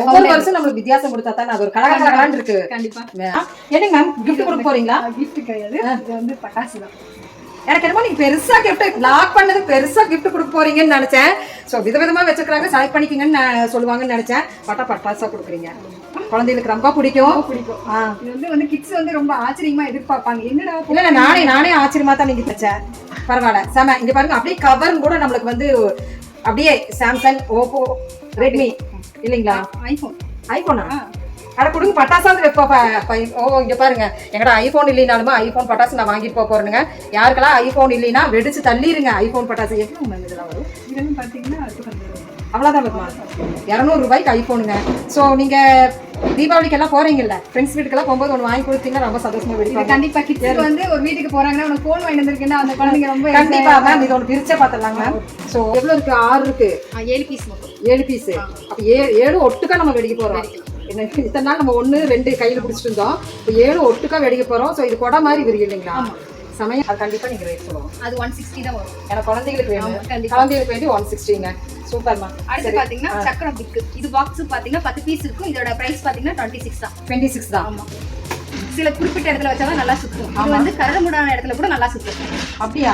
ஒவ்வொரு வருஷம் நம்மளுக்கு வித்தியாசம் கொடுத்தா தான் அது ஒரு கலகலகலன்னு இருக்கு. கண்டிப்பா. என்னங்க மேம் கிஃப்ட் கொடுக்க போறீங்களா? கிஃப்ட் கிடையாது, இது வந்து பட்டாசு தான். எனக்கு என்னமோ நீங்க பெருசா கிஃப்ட் லாக் பண்ணது பெருசா கிஃப்ட் கொடுக்க போறீங்கன்னு நினைச்சேன். சோ விதவிதமா வச்சிருக்காங்க, செலக்ட் பண்ணிக்கங்கன்னு சொல்லுவாங்கன்னு நினைச்சேன். பட்டாசா கொடுக்குறீங்க, குழந்தைகளுக்கு ரொம்ப பிடிக்கும். இது வந்து கிட்ஸ் வந்து ரொம்ப ஆச்சரியமா எதிர்பார்ப்பாங்க. என்னடா இல்ல நானே ஆச்சரியமா தான் நீங்க தச்சேன். பரவாயில்ல செம. இங்க பாருங்க அப்படியே கவர் கூட நம்மளுக்கு வந்து அப்படியே சாம்சங், ஓப்போ, ரெட்மி இல்லைங்களா? ஐபோனா? அட கொடுங்க பட்டாசாந்து வைப்பா. இங்க பாருங்க, எங்கடா ஐபோன் இல்லைனாலுமே ஐபோன் பட்டாசு நான் வாங்கிட்டு போக போறேனுங்க. யாருக்கெல்லாம் ஐபோன் இல்லைன்னா வெடிச்சு தள்ளிருங்க. ஐபோன் பட்டாசு எவ்வளவு இதெல்லாம் வரும்? இதெல்லாம் பாத்தீங்கன்னா அவ்வளவுதான் வருமா? 200 ரூபாய்க்கு ஐபோனுங்க. ஸோ நீங்க தீபாவளிக்கு எல்லாம் போறீங்கல்ல, ஃப்ரெண்ட்ஸ் வீட்டுக்கெல்லாம் போகும்போது ஒன்று வாங்கி கொடுத்தீங்கன்னா ரொம்ப சந்தோஷமா வெடிப்பாங்க. கண்டிப்பா கிட்ஸ் வந்து ஒரு வீட்டுக்கு போறாங்கன்னா உனக்கு போன் வாங்கி வந்திருக்கேன்னா அந்த குழந்தைங்க ரொம்ப கண்டிப்பா மேம். இது ஒன்று பிரிச்சே பார்த்துடலாங்க மேம். ஸோ எவ்வளவு இருக்கு? 6 இருக்கு. 7 பீஸ் மட்டும். 7 பீஸ். அப்ப 7 ஒட்டுக்கா நம்ம வெடிக்க போறோம். இத்தனை நாள் நம்ம 1 2 கையில பிடிச்சிட்டு இருந்தோம். இப்போ 7 ஒட்டுக்கா வெடிக்க போறோம். ஸோ இது கொடை மாதிரி விரியும் இல்லைங்களா? சமயம் அது கண்டிப்பா நீங்க ரேட் சொல்லுவோம். அது 160 தான் வரும். எனக்கு குழந்தைகளுக்கு வேணும். குழந்தைகளுக்கு வேண்டி 160ங்க. சூப்பர்மா. அடுத்து பாத்தீங்கன்னா சக்கரம் பிக். இது பாக்ஸ் பாத்தீங்கன்னா 10 பீஸ் இருக்கும். இதோட பிரைஸ் பாத்தீங்கன்னா 26 தான். 26 தான். ஆமா. சில குறிப்பிட்ட இடத்துல வச்சாதான் நல்லா சுத்தும். இது வந்து கரடுமுடான இடத்துல கூட நல்லா சுத்தும். அப்படியா?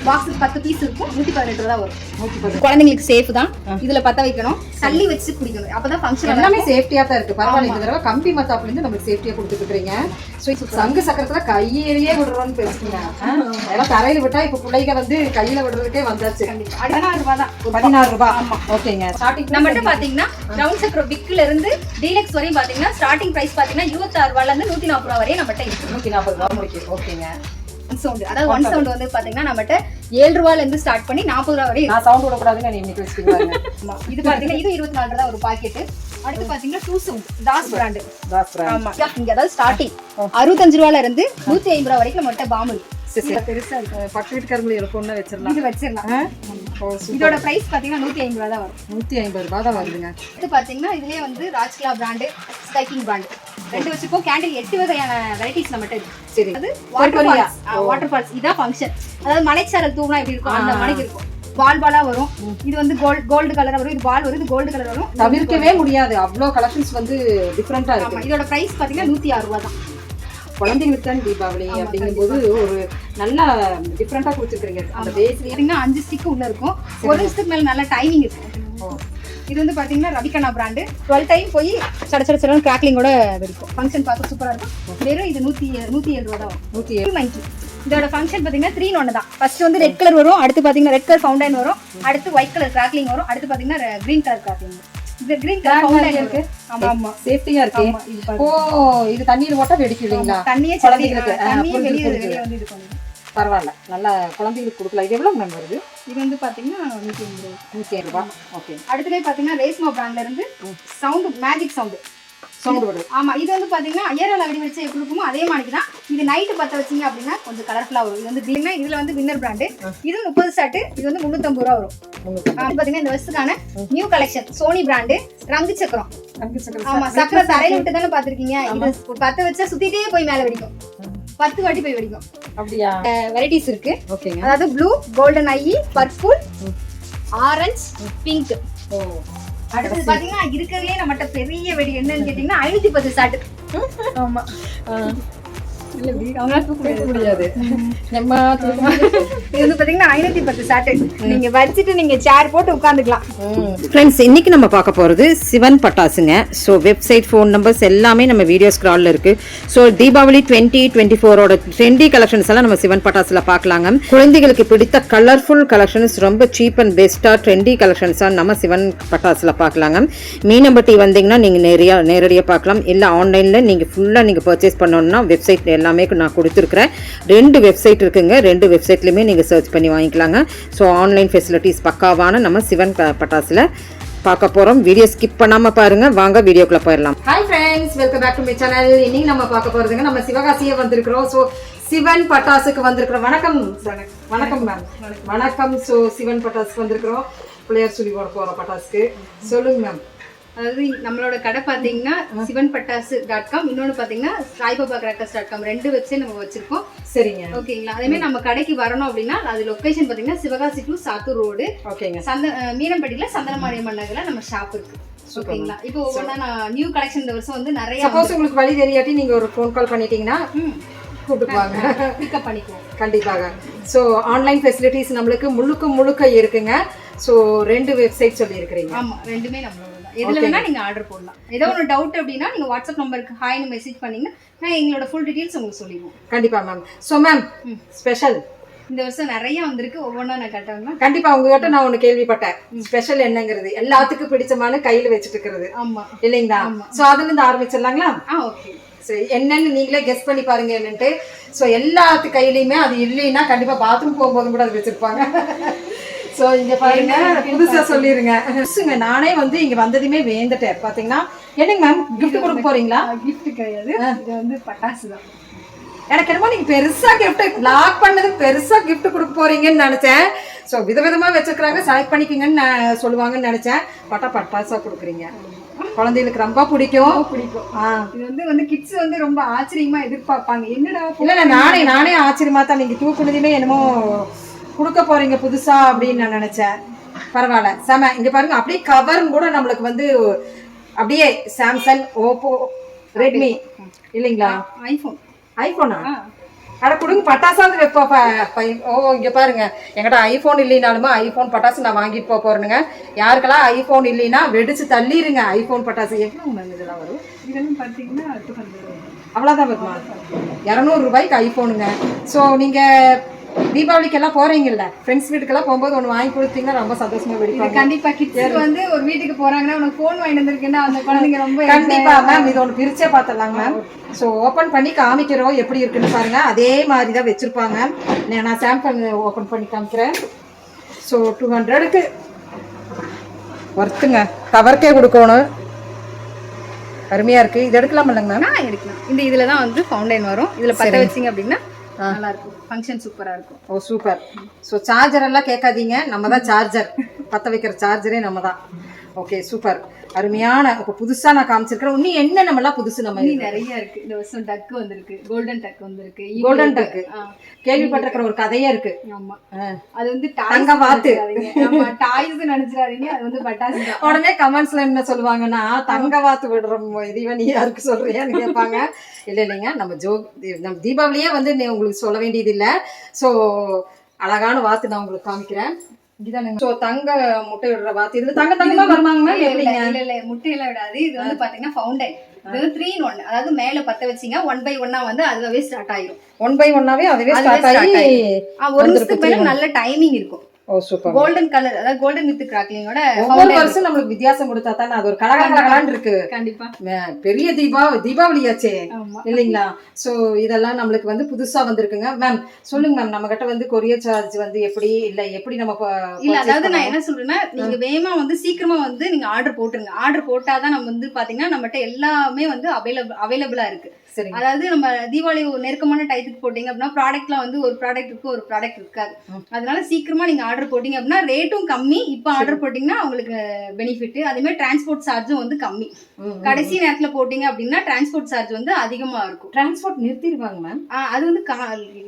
பாக்ஸ் 10 பீஸ் இருக்கும். 118 ரூபாய் தான் வரும். 118. குழந்தைங்களுக்கு சேஃப் தான். இதுல பத்த வைக்கணும், தள்ளி வச்சு குடிக்கணும். அப்பதான் ஃபங்க்ஷன் எல்லாமே சேஃப்டியா தான் இருக்கு. பரவாயில்ல. இந்த தடவை கம்பி மத்தாப்புல இருந்து நமக்கு சேஃப்டியா கொடுத்துட்டு இருக்கீங்க. சோ சங்கு சக்கரத்துல கையிலேயே விடுறோம்னு பேசுறீங்க. அதெல்லாம் தரையில விட்டா இப்ப பிள்ளைங்க வந்து கையில விடுறதுக்கே வந்தாச்சு. 16 ரூபாய் தான். 16 ரூபாய். ஆமா. ஓகேங்க. ஸ்டார்டிங் நம்மகிட்ட பாத்தீங்கன்னா ரவுண்ட் சக்கரம் பிக்ல இருந்து டீலக்ஸ் வரையும் பாத்தீங்கன்னா ஸ்டார்டிங் பிரைஸ் பாத்தீங்கன்னா 26 ரூபாயில இருந்து 140 ரூபாய் வரையும் நம்மகிட்ட இருக்கு. 140 ரூபாய் முடிக்கும். ஓகேங்க. சவுண்ட் அதாவது ஒன் சவுண்ட் வந்து பாத்தீங்கன்னா நம்மகிட்ட 7 ரூபாயில இருந்து ஸ்டார்ட் பண்ணி 40 ரூபாய் வரை. நான் சவுண்ட் விட கூடாதுன்னு நீ இன்னைக்கு வச்சிருக்கீங்க. இது பாத்தீங்கன்னா இது 24 ரூபாய் ஒரு பாக்கெட். அடுத்து பாத்தீங்கன்னா 2 சவுண்ட் தாஸ் பிராண்ட். ஆமா. இங்க அதாவது ஸ்டார்டிங் 65 ரூபாயில இருந்து 150 ரூபாய் வரைக்கும் நம்மகிட்ட பாம் இருக்கு. பெருசா இருக்கு. பட்டு வீட்டுக்காரங்களை எனக்கு ஒண்ணு வச்சிரலாம். இது வச்சிரலாம். இதோட பிரைஸ் பாத்தீங்கன்னா 150 ரூபாய் தான் வரும். 150 ரூபாய் தான் வருதுங்க. இது பாத்தீங்கன்னா இதுலயே வந்து ராஜ்கலா பிராண்ட், ஸ்கைக்கிங் பிராண்ட் ரெண்டு வச்சுப்போம். கேண்டில் 8 வகையான வெரைட்டிஸ் நம்மகிட்ட இருக்கு. சரி. அது வாட்டர் ஃபால்ஸ். இதான் ஃபங்க்ஷன். அதாவது மலைச்சாரல் தூணா எப்படி இருக்கும் அந்த மலைக்கு இருக்கும். பாலா வரும். இது வந்து கோல்டு கலரா வரும். இது பால் வரும். இது கோல்டு கலர் வரும். தவிர்க்கவே முடியாது. அவ்வளோ கலெக்ஷன்ஸ் வந்து டிஃபரெண்டா இருக்கு. இதோட பிரைஸ் பாத்தீங்கன்னா 106 ரூபாய் தான். குழந்தைங்களுக்கு தான் தீபாவளி அப்படிங்கும்போது ஒரு நல்ல டிஃபரெண்டா கொடுத்துருக்கீங்க. அந்த பேஸ்ல 5 ஸ்டிக் உள்ள இருக்கும். ஒரு நிமிஷத்துக்கு மேல நல்ல டைமிங் இருக்கும். இது வந்து பாத்தீங்கன்னா ரவிகனா பிராண்ட். 12 டைம் போய் சட கிராக்லிங்கோட இருக்கும். ஃபங்க்ஷன் பார்க்க சூப்பரா இருக்கும். வெறும் இது 107 ரூபாய் தான். 190. இதோட ஃபங்க்ஷன் பாத்தீங்கன்னா 3 in 1 தான். ஃபர்ஸ்ட் வந்து ரெட் கலர் வரும். அடுத்து பாத்தீங்கன்னா ரெட் கலர் ஃபவுண்டைன் வரும். அடுத்து ஒயிட் கலர் கிராக்லிங் வரும். அடுத்து பாத்தீங்கன்னா கிரீன் கலர் கிராக்லிங். இது கிரீன் கலர் ஃபவுண்டைன் இருக்கு. ஆமா சேஃப்டியா இருக்கு. ஓ இது தண்ணீர் போட்டா வெடிக்கும் இல்லீங்களா? தண்ணியே குழந்தைகளுக்கு வெளிய வந்து இது பண்ணுங்க. பரவாயில்ல. நல்லா குழந்தைகளுக்கு கொடுக்கலாம். இது எவ்வளவு மேம் வருது? இது வந்து பாத்தீங்கன்னா 150 ரூபாய். ஓகே. அடுத்து பாத்தீங்கன்னா ரேஸ்மா பிராண்ட்ல இருந்து சவுண்ட் மேஜிக் சவுண்ட் வருது. ஆமா. இது வந்து பாத்தீங்கன்னா ஐயரால வெடி வச்சு எப்படி இருக்குமோ அதே மாதிரி தான். இது நைட் பத்த வச்சீங்க அப்படின்னா கொஞ்சம் கலர்ஃபுல்லா வரும். இது வந்து கிரீனா. இதுல வந்து வின்னர் பிராண்ட். இது 30 சாட். இது வந்து 350 ரூபாய் வரும். பாத்தீங்கன்னா இந்த வருஷத்துக்கான நியூ கலெக்ஷன் சோனி பிராண்ட் ரங்கு சக்கரம். ஆமா. சக்கரம் தரையில விட்டு தானே பாத்திருக்கீங்க. இது பத்த வச்சா சுத்திட்டே போய் மேல வெடிக்கும். 10 வாட்டி போய் வெடிக்கும். அப்படியா? வெரைட்டிஸ் இருக்கு. ஓகேங்க. அதாவது ப்ளூ, கோல்டன் ஐ, பர்பிள், ஆரஞ்சு, பிங்க். அடுத்து பாத்தீங்கன்னா இருக்கிறதுலே நம்மகிட்ட பெரிய வெடி என்னன்னு கேட்டீங்கன்னா 510 சாட். ஆமா. இல்ல அவங்களால தூக்க முடியாது. இது வந்து பாத்தீங்கன்னா 510 சாட். நீங்க வச்சிட்டு நீங்க சேர் போட்டு உட்கார்ந்துக்கலாம். ஃப்ரெண்ட்ஸ் இன்னைக்கு நம்ம பார்க்க போறது சிவன் பட்டாசுங்க. ஸோ வெப்சைட், ஃபோன் நம்பர்ஸ் எல்லாமே நம்ம வீடியோ ஸ்க்ரால்ல இருக்கு. ஸோ தீபாவளி 2024 ட்ரெண்டி கலெக்ஷன்ஸ் எல்லாம் நம்ம சிவன் பட்டாசுல பார்க்கலாங்க. குழந்தைகளுக்கு பிடித்த கலர்ஃபுல் கலெக்ஷன்ஸ் ரொம்ப சீப் அண்ட் பெஸ்டா ட்ரெண்டி கலெக்ஷன்ஸா நம்ம சிவன் பட்டாசுல பார்க்கலாங்க. மீனம்பட்டி வந்தீங்கன்னா நீங்க நேரடியாக பார்க்கலாம். இல்லை ஆன்லைன்ல நீங்க ஃபுல்லா நீங்க பர்ச்சேஸ் பண்ணணும்னா வெப்சைட் எல்லாமே நான் கொடுத்துருக்கிறேன். 2 வெப்சைட் இருக்குங்க. 2 வெப்சைட்லையுமே நீங்கள் சர்ச் பண்ணி வாங்கிக்கலாங்க. ஸோ ஆன்லைன் ஃபெசிலிட்டிஸ் பக்காவான நம்ம சிவன் பட்டாசுல பார்க்க போறோம். வீடியோ ஸ்கிப் பண்ணாம பாருங்க. வாங்க வீடியோக்குள்ள போயிடலாம். Hi friends, welcome back to my channel. இன்னைக்கு நம்ம பார்க்க போறதுங்க நம்ம சிவகாசியே வந்திருக்கிறோம். ஸோ சிவன் பட்டாசுக்கு வந்திருக்கிறோம். வணக்கம். வணக்கம் மேம். வணக்கம். ஸோ சிவன் பட்டாசுக்கு வந்திருக்கிறோம். பிள்ளையார் சொல்லி போட போறோம் பட்டாசுக்கு. சொல்லுங்க மேம். அதாவது நம்மளோட கடை பாத்தீங்கன்னா sivanpatasu.com, இன்னொன்னு பாத்தீங்கன்னா saibabacrackers.com 2 வச்சு நம்ம வச்சிருக்கோம். சரிங்க. ஓகேங்களா? அதே மாதிரி நம்ம கடைக்கு வரணும் அப்படின்னா அது லொகேஷன் பாத்தீங்கன்னா சிவகாசி டு சாத்தூர் ரோடு. ஓகேங்க. மீனம்பட்டியில சந்தனமாரியம்மன் நகர்ல நம்ம ஷாப் இருக்கு. ஓகேங்களா? இப்போ ஒவ்வொன்றா நான் நியூ கலெக்ஷன் இந்த வருஷம் வந்து நிறைய சப்போஸ் உங்களுக்கு வழி தெரியாட்டி நீங்க ஒரு ஃபோன் கால் பண்ணிட்டீங்கன்னா கூப்பிட்டுக்குவாங்க, பிக்கப் பண்ணிக்குவோம். கண்டிப்பாக. ஸோ ஆன்லைன் ஃபெசிலிட்டிஸ் நம்மளுக்கு முழுக்க இருக்குங்க. ஸோ 2 வெப்சைட் சொல்லியிருக்கிறீங்க. ஆமா, ரெண்டுமே நம்மளோட தான். எதுல வேணா நீங்க ஆர்டர் போடலாம். ஏதோ ஒரு டவுட் அப்படின்னா நீங்க வாட்ஸ்அப் நம்பருக்கு ஹாய்னு மெசேஜ் பண்ணீங்கன்னா நான் எங்களோட ஃபுல் டீடைல்ஸ் உங்களுக்கு சொல்லிடுவோம். கண்டிப்பா மேம். ஸோ மேம் ஸ்பெஷல் இந்த வருஷம் நிறைய வந்திருக்கு, ஒவ்வொன்றா நான் கட்டுறேன். கண்டிப்பா உங்ககிட்ட நான் ஒண்ணு கேள்விப்பட்டேன், ஸ்பெஷல் என்னங்கிறது எல்லாத்துக்கும் பிடிச்சமான கையில வச்சுட்டு இருக்கிறது. ஆமா இல்லைங்களா? ஸோ அதுல இருந்து ஆரம்பிச்சிடலாங்களா? ஓகே. சரி, என்னன்னு நீங்களே கெஸ் பண்ணி பாருங்க என்னன்ட்டு. ஸோ எல்லாத்து கையிலையுமே அது இல்லைன்னா கண்டிப்பா பாத்ரூம் போகும்போது கூட அது வச்சிருப்பாங்க. ஸோ இங்க பாருங்க, புதுசா சொல்லிருங்க. நானே வந்து இங்க வந்ததுமே வேந்துட்டேன். பாத்தீங்கன்னா என்னங்க மேம் கிஃப்ட் கொடுக்க போறீங்களா? கிஃப்ட் கிடையாது, இது வந்து பட்டாசு தான். எனக்கு என்னமோ நீங்க பெருசா கிஃப்ட் லாக் பண்ணது பெருசா கிஃப்ட் கொடுக்க போறீங்கன்னு நினைச்சேன். ஸோ விதவிதமா வச்சிருக்காங்க, செலக்ட் பண்ணிக்கங்கன்னு சொல்லுவாங்கன்னு நினைச்சேன். பட்டாசா கொடுக்குறீங்க. குழந்தைகளுக்கு ரொம்ப பிடிக்கும். இது வந்து கிட்ஸ் வந்து ரொம்ப ஆச்சரியமா எதிர்பார்ப்பாங்க. என்னடா இல்ல நானே ஆச்சரியமா தான் நீங்க தூக்குனதுமே என்னமோ கொடுக்க போறீங்க புதுசா அப்படின்னு நான் நினைச்சேன். பரவாயில்ல, செம. இங்க பாருங்க, அப்படியே கவரும் கூட நம்மளுக்கு வந்து அப்படியே சாம்சங், ஓப்போ, ரெட்மி இல்லைங்களா? ஐபோனா? அட கொடுங்க, பட்டாசாவது வைப்பா. இங்க பாருங்க, என்கிட்ட ஐபோன் இல்லைனாலுமே ஐபோன் பட்டாசு நான் வாங்கிட்டு போறேனுங்க. யாருக்கெல்லாம் ஐபோன் இல்லைன்னா வெடிச்சு தள்ளிருங்க. ஐபோன் பட்டாசு எவ்வளவு மேம் இதெல்லாம் வரும்? இதெல்லாம் பாத்தீங்கன்னா அவ்வளவுதான் வருமா? 200 ரூபாய்க்கு ஐபோனுங்க. ஸோ நீங்க தீபாவளிக்கெல்லாம் போறீங்கல்ல, ஃப்ரெண்ட்ஸ் வீட்டுக்கெல்லாம் போகும்போது ஒன்று வாங்கி கொடுத்தீங்கன்னா ரொம்ப சந்தோஷமா வெடிப்பாங்க. கண்டிப்பா கிட்ஸ் வந்து ஒரு வீட்டுக்கு போறாங்கன்னா உனக்கு போன் வாங்கி வந்திருக்குன்னா அந்த குழந்தைங்க ரொம்ப கண்டிப்பா மேம். இது ஒன்று பிரிச்சே பார்த்துடலாங்க மேம். ஸோ ஓப்பன் பண்ணி காமிக்கிறோம் எப்படி இருக்குன்னு பாருங்க. அதே மாதிரி தான் வச்சிருப்பாங்க. நான் சாம்பிள் ஓப்பன் பண்ணி காமிக்கிறேன். ஸோ 200க்கு ஒர்த்துங்க. கவர்க்கே கொடுக்கணும். அருமையா இருக்கு. இது எடுக்கலாம் இல்லைங்க மேம்? எடுக்கலாம். இந்த இதுல தான் வந்து ஃபவுண்டைன் வரும். இதுல பத்த வச்சிங்க அப்படின்னா நல்லா இருக்கும். ஃபங்க்ஷன் சூப்பரா இருக்கும். ஓ சூப்பர். ஸோ சார்ஜர் எல்லாம் கேட்காதீங்க, நம்ம தான் சார்ஜர். பற்ற வைக்கிற சார்ஜரே நம்ம தான். ஓகே சூப்பர், அருமையான. இப்போ புதுசா நான் காமிச்சிருக்கிறேன். இன்னும் என்ன நம்மளாம் புதுசு நம்ம நிறைய இருக்கு. இந்த வருஷம் டக் வந்திருக்கு, கோல்டன் டக் வந்திருக்கு. கோல்டன் டக் கேள்விப்பட்டிருக்கிற ஒரு கதையே இருக்கு. ஆமா, அது வந்து தங்க வாத்து. ஆமா, டாய்ஸ் நினைச்சிடாதீங்க, அது வந்து பட்டாசு தான். உடனே கமெண்ட்ஸ்ல என்ன சொல்லுவாங்கன்னா, தங்க வாத்து விடுற இதுவே நீ யாருக்கு சொல்றியான்னு கேட்பாங்க. இல்லைங்க, நம்ம தீபாவளியே வந்து உங்களுக்கு சொல்ல வேண்டியது இல்லை. ஸோ அழகான வாத்து நான் உங்களுக்கு காமிக்கிறேன். தங்க முட்டை விடுற வாத்து. இதுல தங்கமா வருவாங்க மேம்? இல்ல முட்டையெல்லாம் விடாது. இது வந்து பாத்தீங்கன்னா ஃபவுண்டைன். இது வந்து 3 in 1. அதாவது மேல பத்த வச்சீங்க 1 by 1 வந்து அதுவே ஸ்டார்ட் ஆயிரும். 1 by 1 அதுவே ஸ்டார்ட் ஆகி ஒரு நிமிஷத்துக்கு மேல நல்ல டைமிங் இருக்கும். ஓ சூப்பர். கோல்டன் கலர், அதாவது கோல்டன் வித் கிராக்லிங்கோட ஒவ்வொரு வருஷம் நம்மளுக்கு வித்தியாசம் கொடுத்தா தானே அது ஒரு கலகலகலன்னு இருக்கு. கண்டிப்பா பெரிய தீபாவளியாச்சே இல்லைங்களா? சோ இதெல்லாம் நம்மளுக்கு வந்து புதுசா வந்திருக்குங்க. மேம் சொல்லுங்க மேம், நம்ம கிட்ட வந்து கொரியர் சார்ஜ் வந்து எப்படி எப்படி நம்ம இல்ல, அதாவது நான் என்ன சொல்றேன்னா, நீங்க வேகமா வந்து சீக்கிரமா வந்து நீங்க ஆர்டர் போட்டுருங்க. ஆர்டர் போட்டாதான் நம்ம வந்து பாத்தீங்கன்னா நம்மகிட்ட எல்லாமே வந்து அவைலபிளா இருக்கு. அதாவது நம்ம தீபாவளி நெருக்கமான டைத்துக்கு போட்டீங்க அப்படின்னா ப்ராடக்ட்லாம் வந்து ஒரு ப்ராடக்ட் இருக்கு, ஒரு ப்ராடக்ட் இருக்காது. அதனால சீக்கிரமா நீங்க ஆர்டர் போட்டீங்க அப்படின்னா ரேட்டும் கம்மி. இப்போ ஆர்டர் போட்டீங்கன்னா உங்களுக்கு பெனிஃபிட். அதே மாதிரி டிரான்ஸ்போர்ட் சார்ஜும் வந்து கம்மி. கடைசி நேரத்துல போட்டீங்க அப்படின்னா டிரான்ஸ்போர்ட் சார்ஜ் வந்து அதிகமா இருக்கும். டிரான்ஸ்போர்ட் நிறுத்திடுவாங்க மேம்? அது வந்து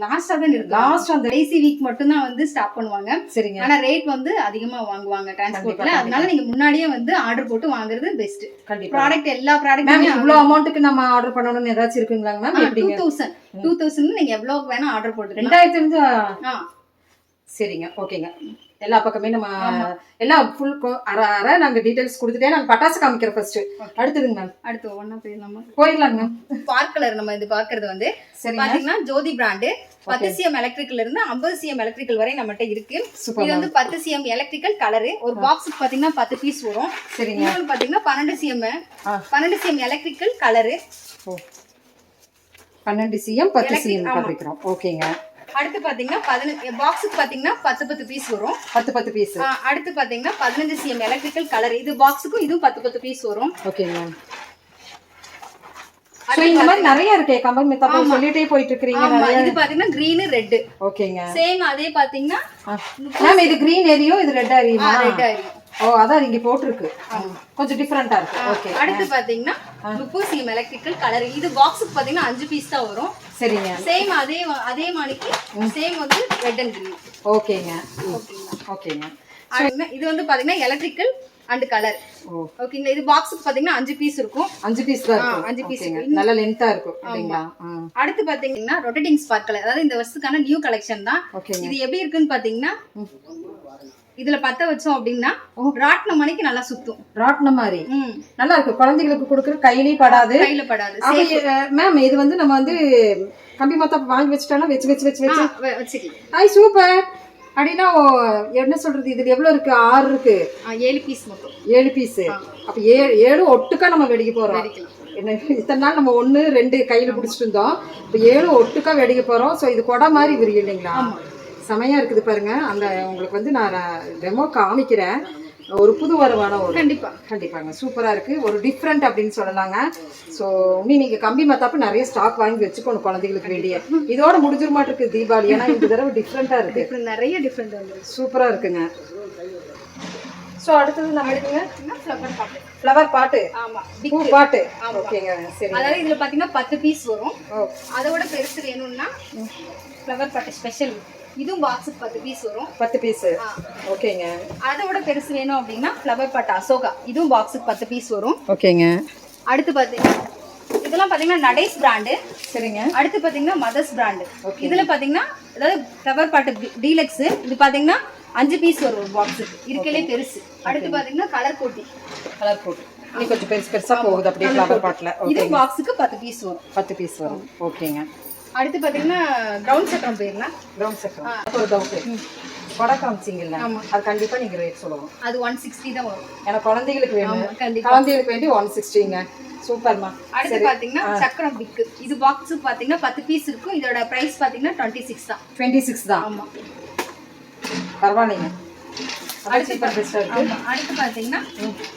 லாஸ்டா தான் இருக்கு. லாஸ்ட் அந்த கடைசி வீக் மட்டும் தான் வந்து ஸ்டாப் பண்ணுவாங்க. சரிங்க. ஆனா ரேட் வந்து அதிகமா வாங்குவாங்க டிரான்ஸ்போர்ட்ல. அதனால நீங்க முன்னாடியே வந்து ஆர்டர் போட்டு வாங்குறது பெஸ்ட். ப்ராடக்ட் எல்லா ப்ராடக்ட்டுமே இவ்வளவு அமௌண்ட்டுக்கு நம்ம ஆர்டர் பண்ணணும்னு ஏதாச்சும் இருக்குங்களா மேம்? எப்படிங்க? 2000 நீங்க எவ்வளவு வேணா ஆர்டர் போட்டு 2000. சரிங்க, ஓகேங்க. எல்லா பக்கமே நம்ம எல்லாம் ஃபுல் அரை நாங்க டீடைல்ஸ் கொடுத்துட்டே நாங்க பட்டாசு காமிக்கிறோம் ஃபர்ஸ்ட். அடுத்ததுங்க மேம்? அடுத்து ஒவ்வொன்னா போயிடலாங்க மேம். ஸ்பார்க் கலர் நம்ம இது பாக்குறது வந்து பாத்தீங்கன்னா ஜோதி பிராண்டு 10 cm எலக்ட்ரிக்கல் இருந்து 50 cm எலக்ட்ரிக்கல் வரை நம்மகிட்ட இருக்கு. இது வந்து 10 cm எலக்ட்ரிக்கல் கலரு. ஒரு பாக்ஸுக்கு பாத்தீங்கன்னா 10 பீஸ் வரும். சரிங்க. இன்னொன்னு பாத்தீங்கன்னா 12 cm electrical colour. 12 cm 10 cm காமிக்கிறோம். ஓகேங்க. அடுத்து பாத்தீங்கன்னா பாக்ஸுக்கு பாத்தீங்கன்னா 10 பீஸ் வரும். 10 பீஸ். அடுத்து பாத்தீங்கன்னா 15 cm எலக்ட்ரிக்கல் கலர். இது பாக்ஸுக்கும் இதுவும் 10 பீஸ் வரும். ஓகேங்க. சோ இந்த மாதிரி நிறைய இருக்கு. கம்பெனி மெத்தா சொல்லிட்டே போயிட்டு இருக்கீங்க. இது பாத்தீங்கன்னா green ரெட். ஓகேங்க. சேம் அதே பாத்தீங்கன்னா மேம் இது green எரியும், இது ரெட் எரியுமா? ரெட் எரியும். ஓ அதான் இங்க போட்டுருக்கு. கொஞ்சம் டிஃபரண்டா இருக்கு. ஓகே. அடுத்து பாத்தீங்கன்னா 30 cm எலக்ட்ரிக்கல் கலர். இது பாக்ஸுக்கு பாத்தீங்கன்னா 5 பீஸ் தான் வரும். சரிங்க. சேம் அதே மாதிரிக்கு சேம் வந்து ரெட் அண்ட் கிரீன். ஓகேங்க. ஓகேங்க. இது வந்து பாத்தீங்கன்னா எலக்ட்ரிக்கல் அண்ட் கலர். ஓகேங்களா, இது பாக்ஸுக்கு பாத்தீங்கன்னா 5 பீஸ் இருக்கும். 5 பீஸ் தான் இருக்கும். 5 பீஸ் நல்ல லென்த்தா இருக்கும் அப்படிங்களா? அடுத்து பாத்தீங்கன்னா ரொட்டேட்டிங் ஸ்பார்க்கல், அதாவது இந்த வருஷத்துக்கான நியூ கலெக்ஷன் தான். இது எப்படி இருக்குன்னு பாத்தீங்கன்னா இதுல பத்த வச்சோம் அப்படின்னா ராட்ன மணிக்கு நல்லா சுத்தும். ராட்ன மாதிரி நல்லா இருக்கு. குழந்தைகளுக்கு கொடுக்குற கையிலயே படாது. கையில படாது. மேம் இது வந்து நம்ம வந்து கம்பி மத்தாப்பு வாங்கி வச்சுட்டோம்னா வச்சு வச்சு வச்சு வச்சு வச்சுக்கலாம். ஐ சூப்பர். அப்படின்னா என்ன சொல்றது, இதுல எவ்வளவு இருக்கு? 6 இருக்கு. 7 பீஸ் மொத்தம். 7 பீஸ். அப்ப 7 ஒட்டுக்கா நம்ம வெடிக்க போறோம். என்ன இத்தனை நாள் நம்ம 1 2 கையில பிடிச்சிட்டு இருந்தோம். இப்ப 7 ஒட்டுக்கா வெடிக்க போறோம். சோ இது கொடை மாதிரி விரியும் இல்லைங்களா? செமையா இருக்குது பாருங்க. அந்த உங்களுக்கு வந்து நான் டெமோ காமிக்கிறேன். ஒரு புது வரவான ஒரு கண்டிப்பாங்க சூப்பரா இருக்கு. ஒரு டிஃப்ரெண்ட் அப்படின்னு சொல்லலாங்க. ஸோ நீங்க கம்பி மத்தாப்பு நிறைய ஸ்டாக் வாங்கி வச்சுக்கணும் குழந்தைகளுக்கு வேண்டிய. இதோட முடிஞ்சிட மாட்டிருக்கு தீபாவளி. ஏன்னா இந்த தடவை டிஃப்ரெண்டா இருக்கு. நிறைய டிஃப்ரெண்ட் வந்து சூப்பரா இருக்குங்க. ஸோ அடுத்தது நம்ம எடுக்குங்க ஃப்ளவர் பாட்டு. ஆமா, பூ பாட்டு. ஓகேங்க சரி. அதாவது இதுல பாத்தீங்கன்னா 10 பீஸ் வரும். அதோட பெருசு வேணும்னா ஃப்ளவர் பாட்டு ஸ்பெஷல். இதுவும் பாக்ஸுக்கு 10 பீஸ் வரும். 10 பீஸ். ஓகேங்க. அதோட பெருசு வேணும் அப்படின்னா ஃப்ளவர் பாட்டு அசோகா. இதுவும் பாக்ஸுக்கு 10 பீஸ் வரும். ஓகேங்க. அடுத்து பாத்தீங்கன்னா இதெல்லாம் பாத்தீங்கன்னா நடேஸ் பிராண்டு. சரிங்க. அடுத்து பாத்தீங்கன்னா மதர்ஸ் பிராண்டு. இதுல பாத்தீங்கன்னா அதாவது ஃப்ளவர் பாட்டு டீலக்ஸ். இது பாத்தீங்கன்னா 5 பீஸ் வரும் ஒரு பாக்ஸுக்கு. இருக்கலே பெருசு. அடுத்து பாத்தீங்கன்னா கலர் கோட்டி. இது கொஞ்சம் பெருசா போகுது அப்படியே ஃப்ளவர் பாட்ல. இது பாக்ஸுக்கு 10 பீஸ் வரும். 10 பீஸ் வரும். ஓகேங்க. அடுத்து பாத்தீங்கன்னா கிரவுண்ட் சக்கரம் போயிடலாம். கிரவுண்ட் சக்கரம் ஒரு டவுட். கொடை காமிச்சிங்கல்ல, அது கண்டிப்பா நீங்க ரேட் சொல்லுவோம். அது 160 தான் வரும். ஏன்னா குழந்தைகளுக்கு வேணும். குழந்தைகளுக்கு வேண்டி 160ங்க. சூப்பர்மா. அடுத்து பாத்தீங்கன்னா சக்கரம் பிக். இது பாக்ஸுக்கு பாத்தீங்கன்னா 10 பீஸ் இருக்கும். இதோட பிரைஸ் பாத்தீங்கன்னா 26 தான். 26 தான். ஆமா, பரவாயில்லைங்க. அடுத்து பாத்தீங்கன்னா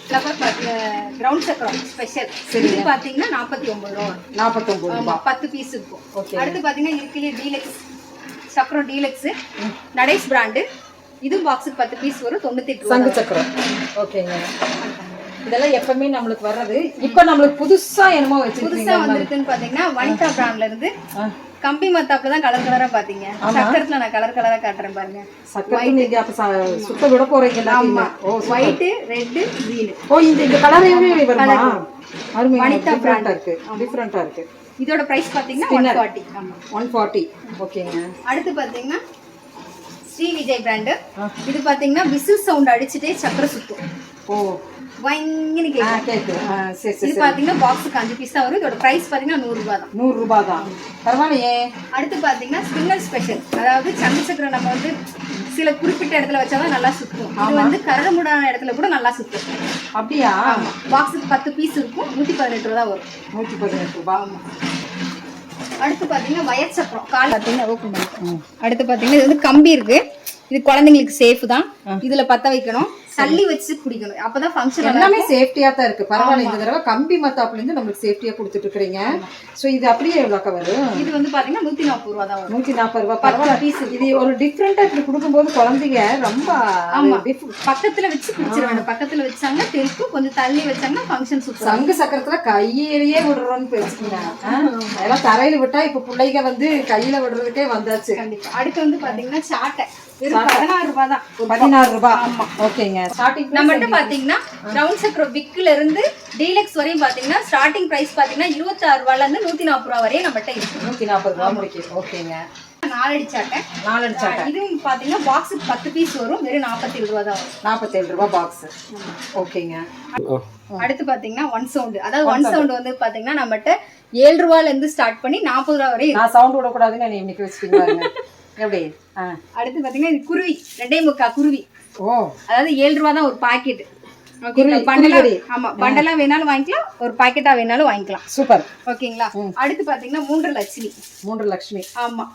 ஃப்ளவர் பாட்டு கிரவுண்ட் சக்கரம் ஸ்பெஷல். இது பாத்தீங்கன்னா 49 ரூபா. 49 ரூபா 10 பீஸ் இருக்கும். அடுத்து பாத்தீங்கன்னா இருக்கலே டீலக்ஸ் சக்கரம் டீலக்ஸ் நடேஸ் பிராண்டு. இதுவும் பாக்ஸுக்கு 10 பீஸ் வரும். 98 ரூபா சங்கு சக்கரம். ஓகேங்க. இதெல்லாம் எப்பவுமே நம்மளுக்கு வர்றது. இப்போ நம்மளுக்கு புதுசா என்னமோ புதுசா வந்திருக்குன்னு பாத்தீங்கன்னா வனிதா பிராண்ட்ல இருந்து கம்பி மத்தாப்புல தான் கலர் கலரா பாத்தீங்க. சக்கரத்துல நான் கலர் கலரா காட்டுறேன் பாருங்க. சக்கரம் நீங்க அப்ப சுத்த விட போறீங்க. ஆமா, ஒயிட், ரெட், கிரீன். ஓ இந்த கலரே வருமா? அருமையா வனிதா பிராண்ட் இருக்கு. டிஃபரண்டா இருக்கு. இதோட பிரைஸ் பாத்தீங்கன்னா 140. ஆமா 140. ஓகேங்க. அடுத்து பாத்தீங்கன்னா ஸ்ரீ விஜய் பிராண்ட். இது பாத்தீங்கன்னா விசில் சவுண்ட் அடிச்சிட்டே சக்கர சுத்தும். ஓ வங்கன்னு கேக்குது. சரி சரி. இது பாத்தீங்கன்னா பாக்ஸுக்கு 5 பீஸ் தான் வரும். இதோட பிரைஸ் பாத்தீங்கன்னா 100 ரூபாய் தான். 100 ரூபாய் தான். பரவாயில்லையே. அடுத்து பாத்தீங்கன்னா ஸ்பின்னர் ஸ்பெஷல். அதாவது சங்கு சக்கரம் நம்ம வந்து சில குறிப்பிட்ட இடத்துல வச்சாதான் நல்லா சுத்தும். இது வந்து கரடுமுடான இடத்துல கூட நல்லா சுத்தும். அப்படியா? பாக்ஸுக்கு 10 பீஸ் இருக்கும். 118 ரூபாய் தான் வரும். 118 ரூபாய். ஆமா. அடுத்து பாத்தீங்கன்னா வயர் சக்கரம் கால் பாத்தீங்கன்னா ஓபன் பண்ணுங்க. அடுத்து பாத்தீங்கன்னா இது வந்து கம்பி இருக்கு. இது குழந்தைங்களுக்கு சேஃப் தான். இதுல பத்த வைக்கணும், தள்ளி வச்சு குடிக்கணும். அப்பதான் ஃபங்க்ஷன் எல்லாமே சேஃப்டியா தான் இருக்கு. பரவாயில்ல. இந்த தடவை கம்பி மத்தாப்புல இருந்து நமக்கு சேஃப்டியா கொடுத்துட்டு இருக்கீங்க. சோ இது அப்படியே எவ்வளவு வரும்? இது வந்து பாத்தீங்கன்னா 140 ரூபாய் தான் வரும். 140 ரூபாய். பரவாயில்ல. பீஸ் இது ஒரு டிஃபரெண்டா இப்படி கொடுக்கும்போது குழந்தைங்க ரொம்ப பக்கத்துல வச்சு குடிச்சிட வேண்டாம். பக்கத்துல வச்சாங்க தெரிக்கும், கொஞ்சம் தள்ளி வச்சாங்கன்னா ஃபங்க்ஷன் சூப்பர். சங்கு சக்கரத்துல கையிலேயே விடுறோம்னு பேசுறீங்க. அதெல்லாம் தரையில விட்டா இப்ப பிள்ளைங்க வந்து கையில விடுறதுக்கே வந்தாச்சு. கண்டிப்பா. அடுத்து வந்து பாத்தீங்கன்னா சாட்டை. 16 ரூபாய் தான். 16 ரூபாய். ஆமா. ஓகேங்க. ஸ்டார்டிங் நம்மகிட்ட பாத்தீங்கன்னா கிரவுண்ட் சக்கரம் பிக்ல இருந்து டீலக்ஸ் வரையும் பாத்தீங்கன்னா ஸ்டார்டிங் பிரைஸ் பாத்தீங்கன்னா 26 ரூபாயில இருந்து 140 ரூபாய் வரையும் நம்மகிட்ட இருக்கு. 140 ரூபாய் முடிக்கு. ஓகேங்க. 4 அடி சாட்டை. 4 அடி சாட்டை. இதுவும் பாத்தீங்கன்னா பாக்ஸுக்கு 10 பீஸ் வரும். வெறும் 47 ரூபாய் தான் வரும். 47 ரூபாய் பாக்ஸ். ஓகேங்க. அடுத்து பாத்தீங்கன்னா ஒன் சவுண்ட். அதாவது ஒன் சவுண்ட் வந்து பாத்தீங்கன்னா நம்மகிட்ட 7 ரூபாயில இருந்து ஸ்டார்ட் பண்ணி 40 ரூபாய் வரை. நான் சவுண்ட் விட கூடாதுன்னு நீ இன்னைக்கு வச்சிட்டீங்க. எப்படி? அடுத்து பாத்தீங்கன்னா இது குருவி 2.25 குருவி. ஓ அதாவது 7 ரூபாய் தான் ஒரு பாக்கெட். பண்டலா. ஆமா, பண்டலா வேணாலும் வாங்கிக்கலாம், ஒரு பாக்கெட்டா வேணாலும் வாங்கிக்கலாம். சூப்பர். ஓகேங்களா. அடுத்து பாத்தீங்கன்னா 3 லட்சுமி. 3 லட்சுமி. ஆமா,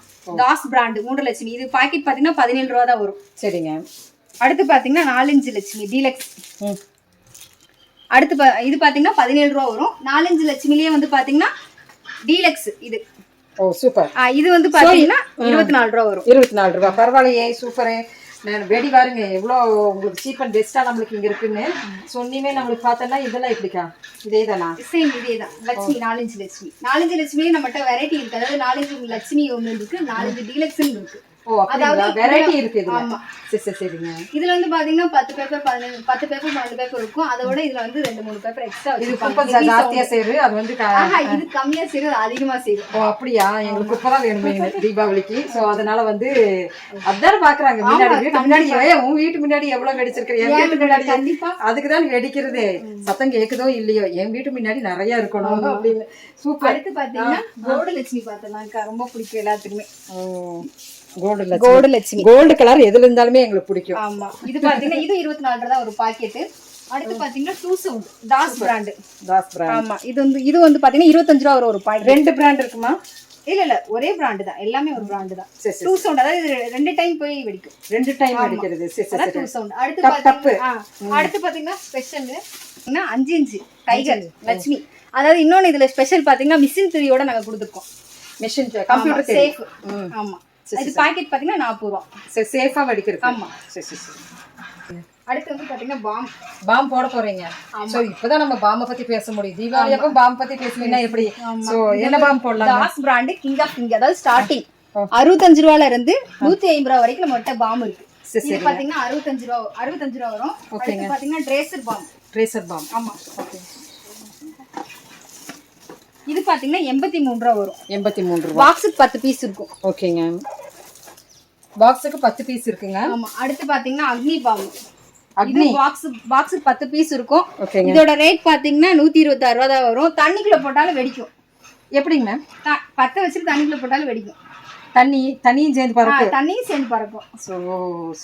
தாஸ் பிராண்ட் 3 லட்சுமி. இது பாக்கெட் பாத்தீங்கன்னா 17 ரூபாய் தான் வரும். சரிங்க. அடுத்து பாத்தீங்கன்னா 4 லட்சுமி டீலக்ஸ். அடுத்து இது பாத்தீங்கன்னா 17 ரூபாய் வரும். 4 லட்சுமிலேயே வந்து பாத்தீங்கன்னா டீலக்ஸ் இது. ஓ சூப்பர். இது வந்து பாத்தீங்கன்னா 24 ரூபாய் வரும். 24 ரூபாய். பரவாயில்லையே. சூப்பர். நான் வெடி பாருங்க எவ்வளோ உங்களுக்கு சீப் அண்ட் பெஸ்டா நம்மளுக்கு இங்க இருக்குன்னு சொன்னீமே. நம்மளுக்கு பார்த்தோம்னா இதெல்லாம் எப்படிக்கா? இதே தானா? சேம் இதே தான். லட்சுமி 4 லட்சுமி. 4 லட்சுமியே நம்மகிட்ட வெரைட்டி இருக்கு. அதாவது 4 லட்சுமி ஒன்று இருக்கு, 4 டீலக்ஸ் இருக்கு. ஓ அப்படிங்களா? வெரைட்டி இருக்கு இதுல. ஆமா. சரி சரிங்க. இதுல வந்து பாத்தீங்கன்னா 10 பேப்பர் 10 பேப்பர் 12 பேப்பர் இருக்கும். அதோட இதுல வந்து 2-3 பேப்பர் எக்ஸ்ட்ரா இது வச்சிருப்பாங்க. குப்பை ஜாஸ்தியா சேரு, அது வந்து இது கம்மியா செய்யுது, அதிகமா செய்யுது. ஓ அப்படியா? எங்களுக்கு குப்பை தான் வேணுமே தீபாவளிக்கு. சோ அதனால வந்து அதான் பாக்குறாங்க முன்னாடி வீட்டு முன்னாடி. உன் வீட்டு முன்னாடி எவ்வளவு வெடிச்சிருக்கிற, என் வீட்டு முன்னாடி கண்டிப்பா அதுக்குதான் வெடிக்கிறதே. சத்தம் கேக்குதோ இல்லையோ என் வீட்டு முன்னாடி நிறைய இருக்கணும் அப்படின்னு. சூப்பர். அடுத்து பாத்தீங்கன்னா கோல்டு லட்சுமி பார்த்தோம்னா ரொம்ப பிடிக்கும் எல்லாத்துக்குமே. கோல்டு லட்சுமி, கோல்டு கலர் எதுல இருந்தாலுமே எங்களுக்கு பிடிக்கும். ஆமா. இது பாத்தீங்கன்னா இது 24 தான் ஒரு பாக்கெட். அடுத்து பாத்தீங்கன்னா 2 சவுண்ட் தாஸ் பிராண்ட். ஆமா. இது வந்து பாத்தீங்கன்னா 25 ரூபா ஒரு பாக்கெட். 2 பிராண்ட் இருக்குமா? இல்ல ஒரே பிராண்ட் தான், எல்லாமே ஒரு பிராண்ட் தான். 2 சவுண்ட், அதாவது 2 டைம் போய் வெடிக்கும். 2 டைம் வெடிக்கிறது. சரி சரி. 2 சவுண்ட். அடுத்து பாத்தீங்கன்னா ஸ்பெஷல் 5 இன்ச் டைகர் லட்சுமி. அதாவது இன்னொன்னு இதுல ஸ்பெஷல் பாத்தீங்கன்னா மிஷின் 3யோட நாங்க கொடுத்துருக்கோம். Machine computer safe. ஆமா. இது பாக்கெட் பாத்தீங்கன்னா 40 ரூபா. சரி, சேஃபா வெடிக்கிறது. ஆமா. சரி சரி. அடுத்து வந்து பாத்தீங்கன்னா பாம் போட போறீங்க. சோ இப்பதான் நம்ம பாம்ப பத்தி பேச முடியும். தீபாவளி அப்ப பாம் பத்தி பேசலன்னா எப்படி? சோ என்ன பாம் போடலாம்? Das brand king of king. அதாவது ஸ்டார்டிங் 65 ரூபால இருந்து 150 ரூபா வரைக்கும் நம்மகிட்ட பாம் இருக்கு. இது பாத்தீங்கன்னா 65 ரூபா வரும். அடுத்து பாத்தீங்கன்னா ட்ரேசர் பாம். ஆமா. ஓகே. இது பாத்தீங்கன்னா 83 ரூபா வரும். 83 ரூபா. பாக்ஸுக்கு 10 பீஸ் இருக்கும். ஓகேங்க. பாக்ஸுக்கு 10 பீஸ் இருக்குங்க. ஆமா. அடுத்து பாத்தீங்கன்னா அக்னி பாம். இது பாக்ஸுக்கு 10 பீஸ் இருக்கும். இதோட ரேட் பாத்தீங்கன்னா 126 ரூபா தான் வரும். தண்ணிக்குள்ள போட்டாலும் வெடிக்கும். எப்படிங்க மேம்? 10 வச்சுட்டு தண்ணிக்குள்ள போட்டாலும் வெடிக்கும். தண்ணியும் சேர்ந்து பறக்கும். தண்ணியும் சேர்ந்து பறக்கும். சோ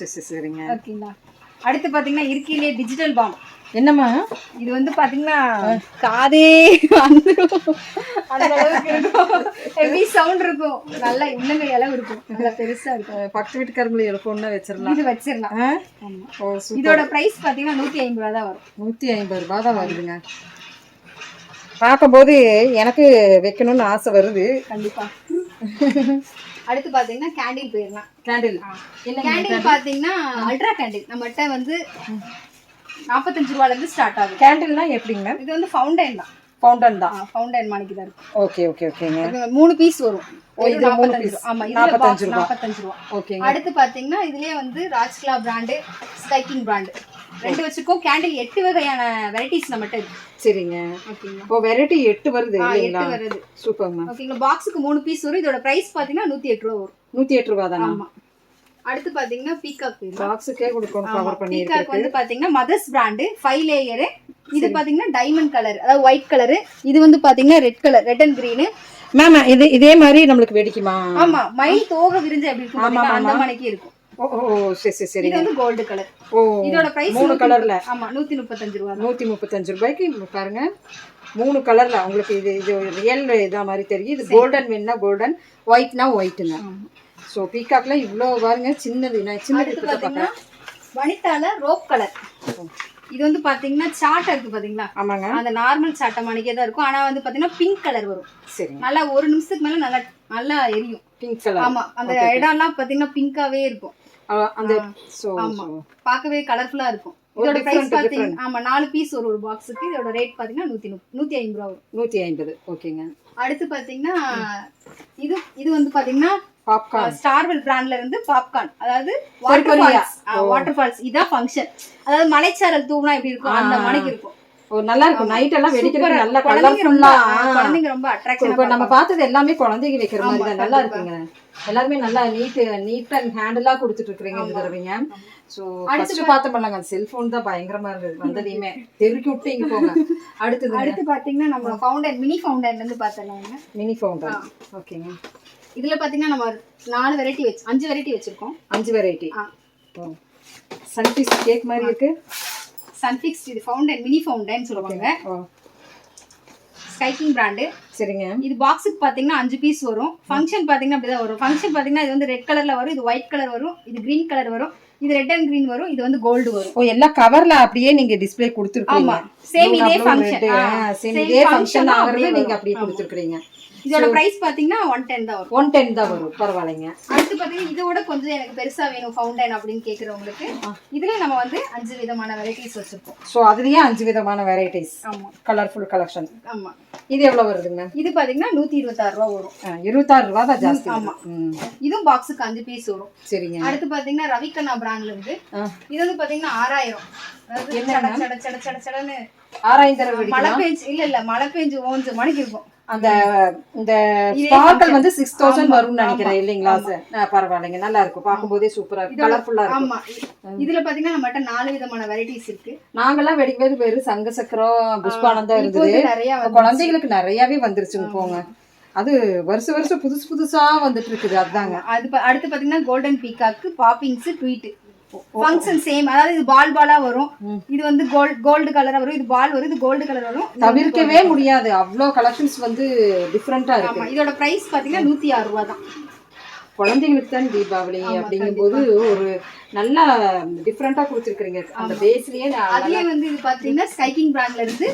சரி சரிங்க. ஓகேங்களா? அடுத்து பாத்தீங்கன்னா இருக்கிலே டிஜிட்டல் பாம். என்னம்மா இது வந்து பாத்தீங்கன்னா காதே அந்த அளவுக்கு இருக்கும். ஹெவி சவுண்ட் இருக்கும். நல்லா இன்னமே அளவு இருக்கும். நல்லா பெருசா இருக்கும். பக்கத்து வீட்டுக்காரங்களை எழுப்பணும்னா வச்சிடலாம். இது வச்சிடலாம். இதோட பிரைஸ் பாத்தீங்கன்னா 150 ரூபா தான் வரும். 150 ரூபா தான் வருதுங்க. பார்க்கும்போது எனக்கு வைக்கணும்னு ஆசை வருது. கண்டிப்பா. அடுத்து பாத்தீங்கன்னா கேண்டில் போயிடலாம். கேண்டில் பாத்தீங்கன்னா அல்ட்ரா கேண்டில் நம்மகிட்ட வந்து 45 ரூபால இருந்து ஸ்டார்ட் ஆகும். கேண்டில்னா எப்படிங்க மேம்? இது வந்து ஃபவுண்டைன் தான். ஃபவுண்டைன் மாணிக்கு தான் இருக்கு. ஓகே ஓகே ஓகேங்க. 3 பீஸ் வரும். இது 3 பீஸ். ஆமா. இது 45 ரூபா. ஓகேங்க. அடுத்து பாத்தீங்கன்னா இதுலயே வந்து ராஜ்கலா பிராண்ட், ஸ்கைக்கிங் பிராண்ட் 2 வச்சிருக்கோம். கேண்டில் 8 வகையான வெரைட்டிஸ் நம்மட்ட இருக்கு. சரிங்க. ஓகேங்க. ஓ வெரைட்டி 8 வருது இல்லீங்களா? 8 வருது. சூப்பர்மா. ஓகேங்களா? பாக்ஸுக்கு 3 பீஸ் வரும். இதோட பிரைஸ் பாத்தீங்கன்னா 108 ரூபாய் வரும். 108 ரூபாய் தானா? ஆமா. அடுத்து பாத்தீங்கன்னா பீகாக் பாக்ஸுக்கே கொடுக்கணும். கவர் பண்ணி இருக்கு. பீகாக் வந்து பாத்தீங்கன்னா மதர்ஸ் பிராண்ட் 5 லேயர். இது பாத்தீங்கன்னா டைமண்ட் கலர், அதாவது ஒயிட் கலர். இது வந்து பாத்தீங்கன்னா red colour, red and green. Ma'am இதே மாதிரி நம்மளுக்கு வெடிக்குமா? ஆமா. மயில் தோகை விரிஞ்சு அப்படி இருக்கும், அந்த மணிக்கு இருக்கும். ஓ சரி சரி. இது வந்து கோல்ட் கலர். ஓ இதோட பிரைஸ் 3 கலர்ல. ஆமா 135 ரூபாய். 135 ரூபாய்க்கு பாருங்க. 3 கலர்ல உங்களுக்கு இது ரியல் இதா மாதிரி தெரியும். இது கோல்டன் வேணும்னா கோல்டன், ஒயிட்னா ஒயிட்ங்க. சோ பீகாக்ல இவ்ளோ பாருங்க. சின்னது பாத்தீங்கன்னா வனிதால ரோப் கலர். இது வந்து பாத்தீங்கன்னா சாட்டா இருக்கு பாத்தீங்களா? ஆமாங்க. அந்த நார்மல் சாட்டா மணிக்கே தான் இருக்கும். ஆனா வந்து பாத்தீங்கன்னா பிங்க் கலர் வரும். சரி. நல்லா 1 நிமிஷத்துக்கு மேல நல்லா எரியும். Pink colour. ஆமா. அந்த இடம்லாம் பாத்தீங்கன்னா பிங்காவே இருக்கும். அந்த ஆமா. பார்க்கவே கலர்ஃபுல்லா இருக்கும். இதோட பிரைஸ் பாத்தீங்கன்னா ஆமா 4 பீஸ் ஒரு பாக்ஸுக்கு. இதோட ரேட் பாத்தீங்கன்னா 150 ரூபாய் வரும். 150. ஓகேங்க. அடுத்து பாத்தீங்கன்னா இது வந்து பாத்தீங்கன்னா பாப்கார்ன். ஸ்டார்வெல் பிராண்ட்ல இருந்து பாப்கார்ன், அதாவது வாட்டர் ஃபால்ஸ். இதான் ஃபங்க்ஷன். அதாவது மலைச்சாரல் தூவுனா எப்படி இருக்கும் அந்த மணிக்கு இருக்கும். ஓ நல்லா இருக்கும். நைட் எல்லாம் வெடிக்கிறது நல்ல கலர்ஃபுல்லா. குழந்தைங்க ரொம்ப அட்ராக்ஷன். இப்போ நம்ம பார்த்தது எல்லாமே குழந்தைங்க வைக்கிற மாதிரி தான். நல்லா இருக்குங்க. எல்லாருமே நல்லா நீட் அண்ட் ஹேண்டிலா கொடுத்துட்டு இருக்கீங்க இந்த தடவைங்க. சோ ஃபர்ஸ்ட் பார்த்த பண்ணாங்க செல்போன் தான் பயங்கரமா இருந்தது. வந்ததையுமே தெருக்கி விட்டு இங்க போங்க. அடுத்து பாத்தீங்கன்னா நம்ம ஃபவுண்டைன், மினி ஃபவுண்டைன்ல இருந்து பார்த்தலாங்க. Mini fountain. ஓகேங்க. இதுல பாத்தீங்கன்னா நம்ம 5 வெரைட்டி வச்சிருக்கோம். 5 வெரைட்டி. சன்ஃபிக்ஸ் கேக் மாதிரி இருக்கு. சன்ஃபிக்ஸ் இது ஃபவுண்டைன், மினி ஃபவுண்டைன் சொல்லுவாங்க. ஸ்கைக்கிங் பிராண்ட். சரிங்க. இது பாக்ஸுக்கு பாத்தீங்கன்னா 5 பீஸ் வரும். ஃபங்க்ஷன் பாத்தீங்கன்னா அப்படிதான் வரும். ஃபங்க்ஷன் பாத்தீங்கன்னா இது வந்து ரெட் கலர்ல வரும், இது ஒயிட் கலர் வரும், இது கிரீன் கலர் வரும், இது ரெட் அண்ட் கிரீன் வரும், இது வந்து கோல்டு வரும். ஓ எல்லா கவர்ல அப்படியே நீங்க டிஸ்ப்ளே கொடுத்துருக்கீங்க. ஆமா. சேம் இதே blue, ஃபங்க்ஷன் red. Same இதே ஃபங்க்ஷன் ஆகுறது நீங்க அப்படியே கொடுத்துருக்கீங்க. இதோட பிரைஸ் பாத்தீங்கன்னா 110 தான் வரும். 110 தான் வரும். பரவாயில்லைங்க. அடுத்து பாத்தீங்கன்னா இதோட கொஞ்சம் எனக்கு பெருசா வேணும் ஃபவுண்டன் அப்படின்னு கேக்குறவங்களுக்கு இதுல நம்ம வந்து 5 விதமான வெரைட்டிஸ் வச்சிருக்கோம். சோ அதுலயே 5 விதமான வெரைட்டிஸ். ஆமா. Colourful collection. ஆமா. இது எவ்வளவு வருதுங்க? இது பாத்தீங்கன்னா 126 ரூபாய் வரும். 26 ரூபாய் தான் ஜாஸ்தி. ஆமா. இதுவும் பாக்ஸுக்கு 5 பீஸ் வரும். சரிங்க. அடுத்து பாத்தீங்கன்னா ரவிகண்ணா பிராண்ட்ல இருந்து இது வந்து பாத்தீங்கன்னா 6000. அதாவது சட 6000 தடவை மழை பெஞ்சு ஓஞ்சு மணிக்கு இருக்கும். அந்த இந்த ஸ்பார்க்கல் வந்து 6000 வரும்னு நினைக்கிறேன் இல்லீங்களா சார்? பரவாயில்லைங்க, நல்லா இருக்கும், பாக்கும்போதே சூப்பரா இருக்கு, கலர்ஃபுல்லா இருக்கு. ஆமா. இதுல பாத்தீங்கன்னா நம்மட்ட 4 விதமான வெரைட்டிஸ் இருக்கு. நாங்கெல்லாம் வெடிக்கிறது வெறும் சங்க சக்கரம் புஷ்பானம் தான் இருந்தது. குழந்தைகளுக்கு நிறையவே வந்துருச்சுங்க போங்க. அது வருஷம் புதுசா வந்துட்டு இருக்குது. அதுதாங்க. அடுத்து பாத்தீங்கன்னா golden peacock poppings tweet function same. அதாவது இது பாலா வரும், இது வந்து கோல்டு கலரா வரும், இது பால் வரும், இது கோல்டு கலர் வரும். தவிர்க்கவே முடியாது, அவ்வளோ கலெக்ஷன்ஸ் வந்து டிஃப்ரெண்டா இருக்கு. இதோட பிரைஸ் பாத்தீங்கன்னா 106 ரூபாய் தான். குழந்தைங்களுக்கு தான் தீபாவளி அப்படிங்கும்போது ஒரு நல்லா டிஃப்ரெண்டா கொடுத்துருக்கீங்க. அந்த பேஸ்லயே அதே வந்து இது பாத்தீங்கன்னா ஸ்கைக்கிங் பிராண்ட்ல இருந்து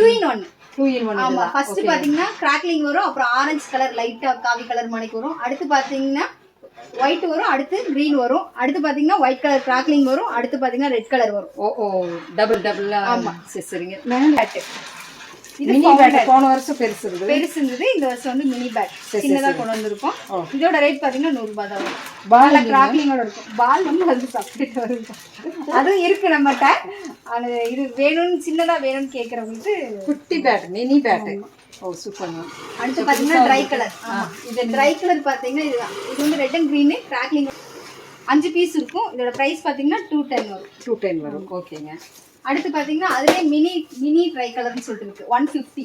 2 in 1. ஆமா. ஃபர்ஸ்ட் பாத்தீங்கன்னா கிராக்லிங் வரும், அப்புறம் ஆரஞ்சு கலர் லைட்டா காவி கலர் மணிக்கு வரும். அடுத்து பாத்தீங்கன்னா ஒயிட் வரும், அடுத்து கிரீன் வரும், அடுத்து பாத்தீங்கன்னா ஒயிட் கலர் கிராக்லிங் வரும், அடுத்து பாத்தீங்கன்னா ரெட் கலர் வரும். ஓ டபுள். ஆமா சரிங்க. இது மினி பேட் போன வருஷம் பெருசு இருந்தது, இந்த வருஷம் வந்து மினி பேட் சின்னதா கொண்டு வந்திருக்கோம். இதோட ரேட் பாத்தீங்கன்னா 100 ரூபாய் தான் வரும். பால் கிராக்லிங்கோட இருக்கும். பால் வந்து அது செப்பரேட் வரும். அதுவும் இருக்கு நம்மகிட்ட. அது இது வேணும்னு சின்னதா வேணும்னு கேக்குறவங்களுக்கு குட்டி bat mini bat. Oh super. அடுத்து பாத்தீங்கன்னா ட்ரை கலர். இது ட்ரை கலர் பாத்தீங்கன்னா இதுதான். இது வந்து red and green crackling 5 piece இருக்கும். இதோட பிரைஸ் பாத்தீங்கன்னா 210 வரும். 210 வரும். ஓகேங்க. அடுத்து பாத்தீங்கன்னா அதுலயே மினி ட்ரை கலர்னு சொல்லிட்டு இருக்கு 150.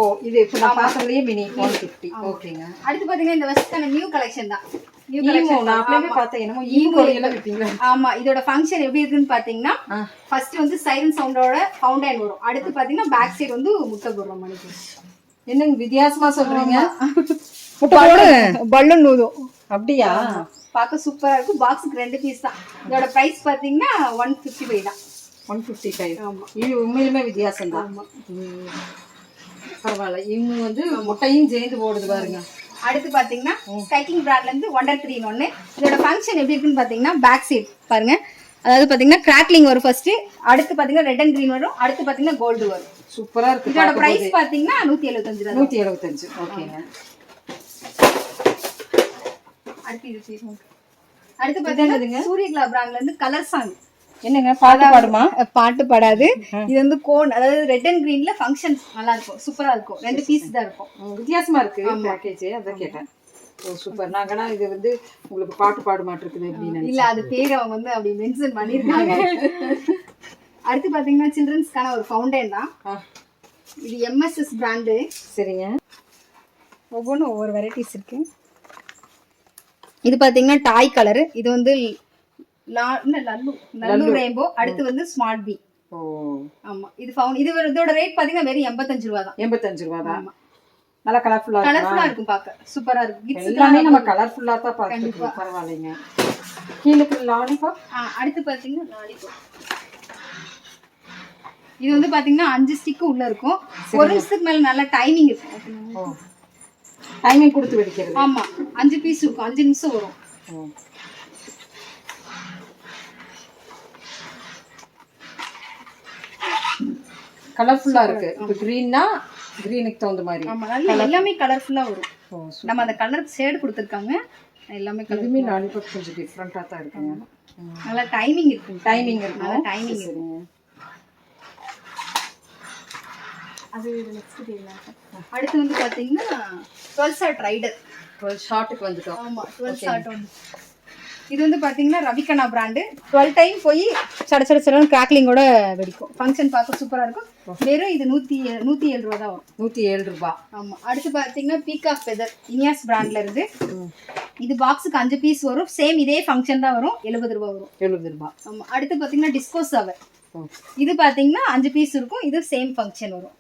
ஓ இது இப்ப நான் பாக்குறதுலயே மினி 150. ஓகேங்க. அடுத்து பாத்தீங்கன்னா இந்த வருஷத்துக்கான நியூ கலெக்ஷன் தான். நியூ கலெக்ஷன் நான் அப்படியே பார்த்தேன். என்னமோ ஈகோரியெல்லாம் விப்பீங்க. ஆமா. இதோட ஃபங்க்ஷன் எப்படி இருக்குன்னு பாத்தீங்கன்னா ஃபர்ஸ்ட் வந்து சைரன் சவுண்டோட ஃபவுண்டன் வரும். அடுத்து பாத்தீங்கன்னா பேக் சைடு வந்து முட்டை போடுற மணிக்கு. என்னங்க வித்தியாசமா சொல்றீங்க? பலூன் ஊதும். அப்படியா? பார்க்க சூப்பரா இருக்கும். பாக்ஸுக்கு 2 பீஸ் தான். இதோட பிரைஸ் பாத்தீங்கன்னா 155 தான். 155. ஆமா. இது உண்மையிலுமே வித்தியாசம் தான். பரவாயில்ல. இவங்க வந்து முட்டையும் சேர்ந்து போடுது பாருங்க. அடுத்து பாத்தீங்கன்னா ஸ்கைக்கிங் பிராண்ட்ல இருந்து Wonder 3 in 1. இதோட ஃபங்க்ஷன் எப்படி இருக்குன்னு பாத்தீங்கன்னா பேக் சைடு பாருங்க. அதாவது பாத்தீங்கன்னா கிராக்லிங் வரும் ஃபர்ஸ்ட், அடுத்து பாத்தீங்கன்னா ரெட் அண்ட் கிரீன் வரும், அடுத்து பாத்தீங்கன்னா கோல்டு வரும். சூப்பரா இருக்கு. இதோட பிரைஸ் பாத்தீங்கன்னா 175 ரூபாய். 175. ஓகேங்க. அடுத்து பாத்தீங்கன்னா சூரியகலா பிராண்ட்ல இருந்து கலர் சாங். என்னங்க பாட்டு பாடுமா? பாட்டு பாடாது. இது வந்து கோன், அதாவது ரெட் அண்ட் கிரீன்ல ஃபங்க்ஷன் நல்லா இருக்கும், சூப்பரா இருக்கும். 2 பீஸ் தான் இருக்கும். வித்தியாசமா இருக்கு பேக்கேஜ். அதான் கேட்டேன். ஓ சூப்பர். நாங்கனா இது வந்து உங்களுக்கு பாட்டு பாட மாட்டிருக்குது அப்படின்னு இல்ல, அது பேர் அவங்க வந்து அப்படி மென்ஷன் பண்ணிருக்காங்க. அடுத்து பாத்தீங்கன்னா சில்ட்ரன்ஸ்க்கான ஒரு ஃபவுண்டன் தான். இது MSS பிராண்ட். சரிங்க. ஒவ்வொன்றும் ஒவ்வொரு வெரைட்டிஸ் இருக்கு. இது பாத்தீங்கன்னா டாய் கலர். இது வந்து லல்லு ரெயின்போ. அடுத்து வந்து ஸ்மார்ட் பி. ஓ ஆமா. இது இதோட ரேட் பாத்தீங்கன்னா வெறும் 85 ரூபாய் தான். 85 ரூபாய் தான். நல்லா கலர்ஃபுல்லா இருக்கும், பாக்க சூப்பரா இருக்கும். கிட்ஸ் எல்லாமே நம்ம கலர்ஃபுல்லா தான் பாத்துக்கோங்க. பரவாயில்லைங்க. கீழக்கு லாலிபாப். அடுத்து பாத்தீங்கன்னா லாலிபாப். இது வந்து பாத்தீங்கன்னா 5 ஸ்டிக் உள்ள இருக்கும். ஒரு நிமிஷத்துக்கு மேல நல்ல டைமிங் இருக்கும். டைமிங் கொடுத்து வெடிக்கிறது. ஆமா. 5 பீஸ் இருக்கும். 5 நிமிஷம் வரும். கலர்ஃபுல்லா இருக்கு. இப்போ கிரீன்னா கிரீனுக்கு தகுந்த மாதிரி. ஆமா. நல்ல எல்லாமே கலர்ஃபுல்லா வரும். நம்ம அந்த கலர் ஷேட் கொடுத்திருக்காங்க. எல்லாமே கலருமே லாலிபாப் கொஞ்சம் டிஃபரண்டா தான் இருக்குங்க. நல்ல டைமிங் இருக்கு. நல்ல டைமிங் இருக்கு. அது நெக்ஸ்ட் டேல. அடுத்து வந்து பாத்தீங்கன்னா 12 ஷாட் ரைடர். 12 ஷாட்டுக்கு வந்துட்டோம். ஆமா. 12 ஷாட் வந்து இது வந்து பாத்தீங்கன்னா ரவிகண்ணா பிராண்ட். 12 டைம் போய் சட கிராக்லிங்கோட வெடிக்கும். ஃபங்க்ஷன் பார்க்க சூப்பரா இருக்கும். வெறும் இது 107 ரூபாய் தான் வரும். 107 ரூபாய். ஆமா. அடுத்து பாத்தீங்கன்னா பீகாக் ஃபெதர் இனியாஸ் பிராண்ட்ல இருந்து. இது பாக்ஸுக்கு 5 பீஸ் வரும். சேம் இதே ஃபங்க்ஷன் தான் வரும். 70 ரூபாய் வரும். 70 ரூபாய். ஆமா. அடுத்து பாத்தீங்கன்னா டிஸ்கோ சவர். இது பாத்தீங்கன்னா 5 பீஸ் இருக்கும். இது சேம் ஃபங்க்ஷன் வரும்.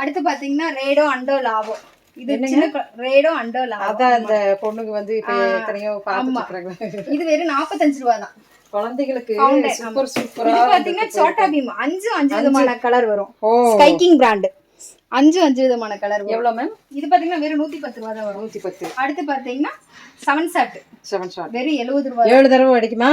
அடுத்து பாத்தீங்கன்னா ரேடோ அண்டோ லாவோ. இது சின்ன ரேடோ அண்டோ லாவோ. அத அந்த பொண்ணுக்கு வந்து இப்ப எத்தனையோ பாத்துட்டு இருக்காங்க. இது வெறும் 45 ரூபாய் தான். குழந்தைகளுக்கு Fountain, சூப்பர் இது சூப்பரா பாத்தீங்கன்னா சோட்டா பீம் 5 விதமான கலர் வரும். ஓ ஸ்கைக்கிங் பிராண்ட் 5 விதமான கலர் வரும். எவ்வளவு மேம்? இது பாத்தீங்கன்னா வெறும் 110 ரூபாய் தான் வரும். 110. அடுத்து பாத்தீங்கன்னா 7 ஷாட் 7 ஷாட் வெறும் 70 ரூபாய். 7 தடவை அடிக்குமா?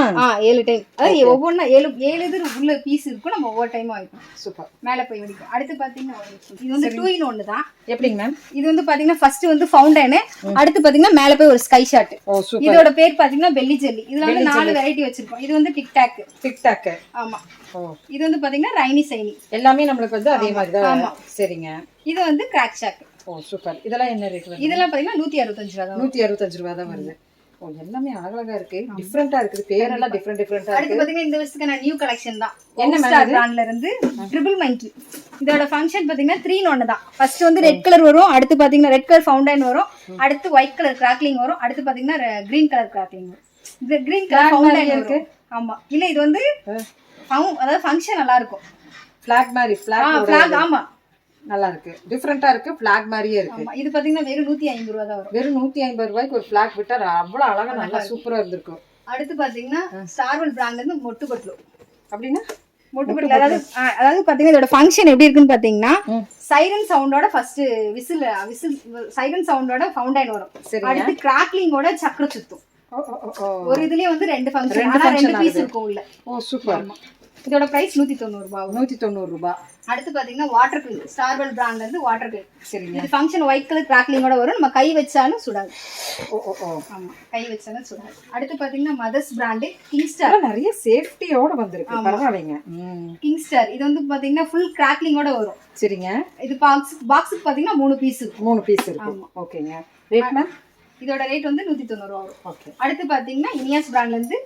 7 டைம். அதாவது ஒவ்வொன்னா 7 இது உள்ள பீஸ் இருக்கும். நம்ம ஒவ்வொரு டைமும் ஆயிக்கும். சூப்பர். மேல போய் வெடிக்கும். அடுத்து பாத்தீங்கன்னா இது வந்து 2 in 1 தான். எப்படிங்க மேம்? இது வந்து பாத்தீங்கன்னா ஃபர்ஸ்ட் வந்து ஃபவுண்டன், அடுத்து பாத்தீங்கன்னா மேல போய் ஒரு ஸ்கை ஷாட். ஓ சூப்பர். இதோட பேர் பாத்தீங்கன்னா பெல்லி ஜெல்லி. இதுல வந்து 4 வெரைட்டி வச்சிருக்கோம். இது வந்து டிக் டாக். Tic tac. ஆமா. ஓ இது வந்து பாத்தீங்கன்னா ரைனி சைனி. எல்லாமே நம்மளுக்கு வந்து அதே மாதிரி தான். சரிங்க. இது வந்து கிராக் ஷாக். ஓ சூப்பர். இதெல்லாம் என்ன ரேட் வருது? இதெல்லாம் பாத்தீங்கன்னா 165 ரூபாய் தான். 165 ரூபாய் தான் வருது. ஓ எல்லாமே அழகழகா இருக்கு. டிஃபரண்டா இருக்குது. பேரெல்லாம் டிஃபரண்டா அடுத்து இருக்கு. பாத்தீங்கன்னா இந்த வருஷத்துக்கான நியூ கலெக்ஷன் தான். என்ன ஸ்டார் பிராண்ட்ல இருந்து ட்ரிபிள் மங்கி. இதோட ஃபங்க்ஷன் பாத்தீங்கன்னா 3 in 1 தான். ஃபர்ஸ்ட் வந்து ரெட் கலர் வரும், அடுத்து பாத்தீங்கன்னா ரெட் கலர் ஃபவுண்டன் வரும், அடுத்து ஒயிட் கலர் கிராக்லிங் வரும், அடுத்து பாத்தீங்கன்னா கிரீன் கலர் கிராக்லிங் வரும். இது கிரீன் கலர் ஃபவுண்டன் இருக்கு. ஆமா. இல்ல இது வந்து அதாவது ஃபங்க்ஷன் நல்லா இருக்கும். ஃபிளாக் மாதிரி ஃபிளாக். ஆமா நல்லா இருக்கு. டிஃபரெண்டா இருக்கு. ஃபிளாக் மாதிரியே இருக்கு. ஆமா. இது பாத்தீங்கன்னா வெறும் 150 ரூபாய் தான் வரும். வெறும் 150 ரூபாய்க்கு ஒரு ஃபிளாக் விட்டா அவ்வளவு அழகா நல்லா சூப்பரா இருந்திருக்கும். அடுத்து பாத்தீங்கன்னா ஸ்டார்வெல் பிராண்ட்ல இருந்து மொட்டு பட்லு. அப்படின்னா மொட்டு பட்லு அதாவது பாத்தீங்கன்னா இதோட ஃபங்க்ஷன் எப்படி இருக்குன்னு பாத்தீங்கன்னா சைரன் சவுண்டோட ஃபர்ஸ்ட் விசில் சைரன் சவுண்டோட ஃபவுண்டன் வரும். அடுத்து கிராக்லிங்கோட சக்கர சுத்தும். ஒரு இதுலயே வந்து 2 ஃபங்க்ஷன். ஆனா 2 பீஸ் இருக்கும் உள்ள. ஓ சூப்பர். இதோட பிரைஸ் 190 ரூபாய். 190 ரூபாய். அடுத்து பாத்தீங்கன்னா வாட்டர் கிளின். ஸ்டார்வெல் பிராண்ட்ல இருந்து வாட்டர் கிளின். சரிங்க. இது ஃபங்க்ஷன் ஒயிட் கலர் கிராக்லிங்கோட வரும். நம்ம கை வச்சாலும் சுடாது. ஓ ஆமா, கை வச்சாலும் சுடாது. அடுத்து பாத்தீங்கன்னா மதர்ஸ் பிராண்ட் கிங்ஸ்டார். நிறைய சேஃப்டியோட வந்திருக்கு. பரவாயில்லைங்க. கிங்ஸ்டார் இது வந்து பாத்தீங்கன்னா ஃபுல் கிராக்லிங்கோட வரும். சரிங்க. இது பாக்ஸுக்கு பாத்தீங்கன்னா 3 பீஸ் இருக்கும். 3 பீஸ் இருக்கும். ஓகேங்க. Rate ma'am? இதோட ரேட் வந்து 190 ரூபாய் வரும். ஓகே. அடுத்து பாத்தீங்கன்னா இனியாஸ் பிராண்ட்ல இருந்து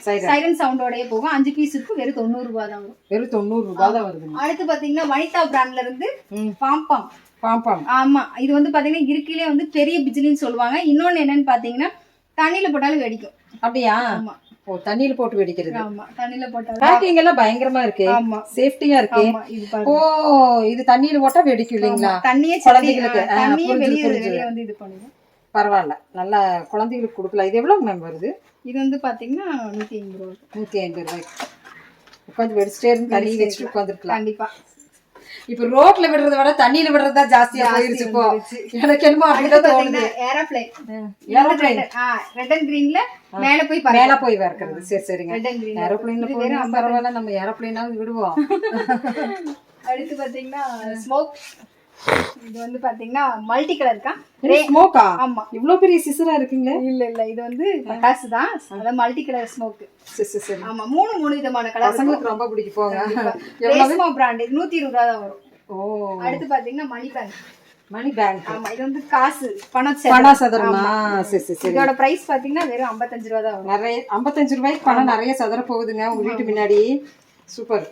சைரன் சவுண்டோடயே போகும். 5 பீஸ் இருக்கு. வெறும் 90 ரூபாய் தான் வரும். வெறும் 90 ரூபாய் தான் வருது. அடுத்து பாத்தீங்கன்னா வனிதா பிராண்ட்ல இருந்து பாம்பாம். ஆமா. இது வந்து பாத்தீங்கன்னா இருக்கிலே வந்து பெரிய பிஜிலின்னு சொல்லுவாங்க. இன்னொன்னு என்னன்னு பாத்தீங்கன்னா தண்ணியில போட்டாலும் வெடிக்கும். அப்படியா? ஆமா. ஓ தண்ணியில போட்டு வெடிக்கிறது. ஆமா, தண்ணியில போட்டாலும். பேக்கிங் எல்லாம் பயங்கரமா இருக்கு. ஆமா, சேஃப்டியா இருக்கு. இது பாருங்க. ஓ இது தண்ணியில போட்டா வெடிக்கும் இல்லீங்களா? தண்ணியே குழந்தைகளுக்கு தண்ணியே வெளிய வந்து இது பண்ணுங்க. பரவாயில்ல. நல்லா குழந்தைகளுக்கு கொடுக்கலாம். இது எவ்வளவு மேம் வருது? இது வந்து பாத்தீங்கன்னா 150 ரூபாய். 150 ரூபாய்க்கு உட்காந்து வெடிச்சிட்டே இருந்து தண்ணி வச்சுட்டு உட்காந்துருக்கலாம். கண்டிப்பா. இப்ப ரோட்ல விடுறத விட தண்ணியில விடுறதா ஜாஸ்தியா போயிருச்சு. இப்போ எனக்கு என்னமோ அப்படிதான் தோணுது. ஏரோப்ளேன் ரெட் அண்ட் கிரீன்ல மேல போய் வர்க்கிறது. சரி சரிங்க. ஏரோப்ளேன்ல போனா பரவாயில்ல, நம்ம ஏரோப்ளேனாவது விடுவோம். அடுத்து பாத்தீங்கன்னா ஸ்மோக். இது வந்து பாத்தீங்கன்னா மல்டி கலர் இருக்கா? ஸ்மோக்கா? ஆமா. இவ்ளோ பெரிய சிசரா இருக்குங்க. இல்ல இது வந்து பட்டாசு தான். அத மல்டி கலர் ஸ்மோக். சரி. ஆமா, 3 விதமான கலர். பசங்களுக்கு ரொம்ப பிடிக்கும் போங்க. ரேஸ்மா பிராண்ட் 120 ரூபாய் தான் வரும். ஓ. அடுத்து பாத்தீங்கன்னா மணி பேங்க். ஆமா, இது வந்து காசு பணம் சதுரமா? சரி. இதோட பிரைஸ் பாத்தீங்கன்னா வெறும் 55 ரூபாய் தான் வரும். நிறைய 55 ரூபாய்க்கு பணம் நிறைய சதுர போகுதுங்க உங்க வீட்டு முன்னாடி. சூப்பர்.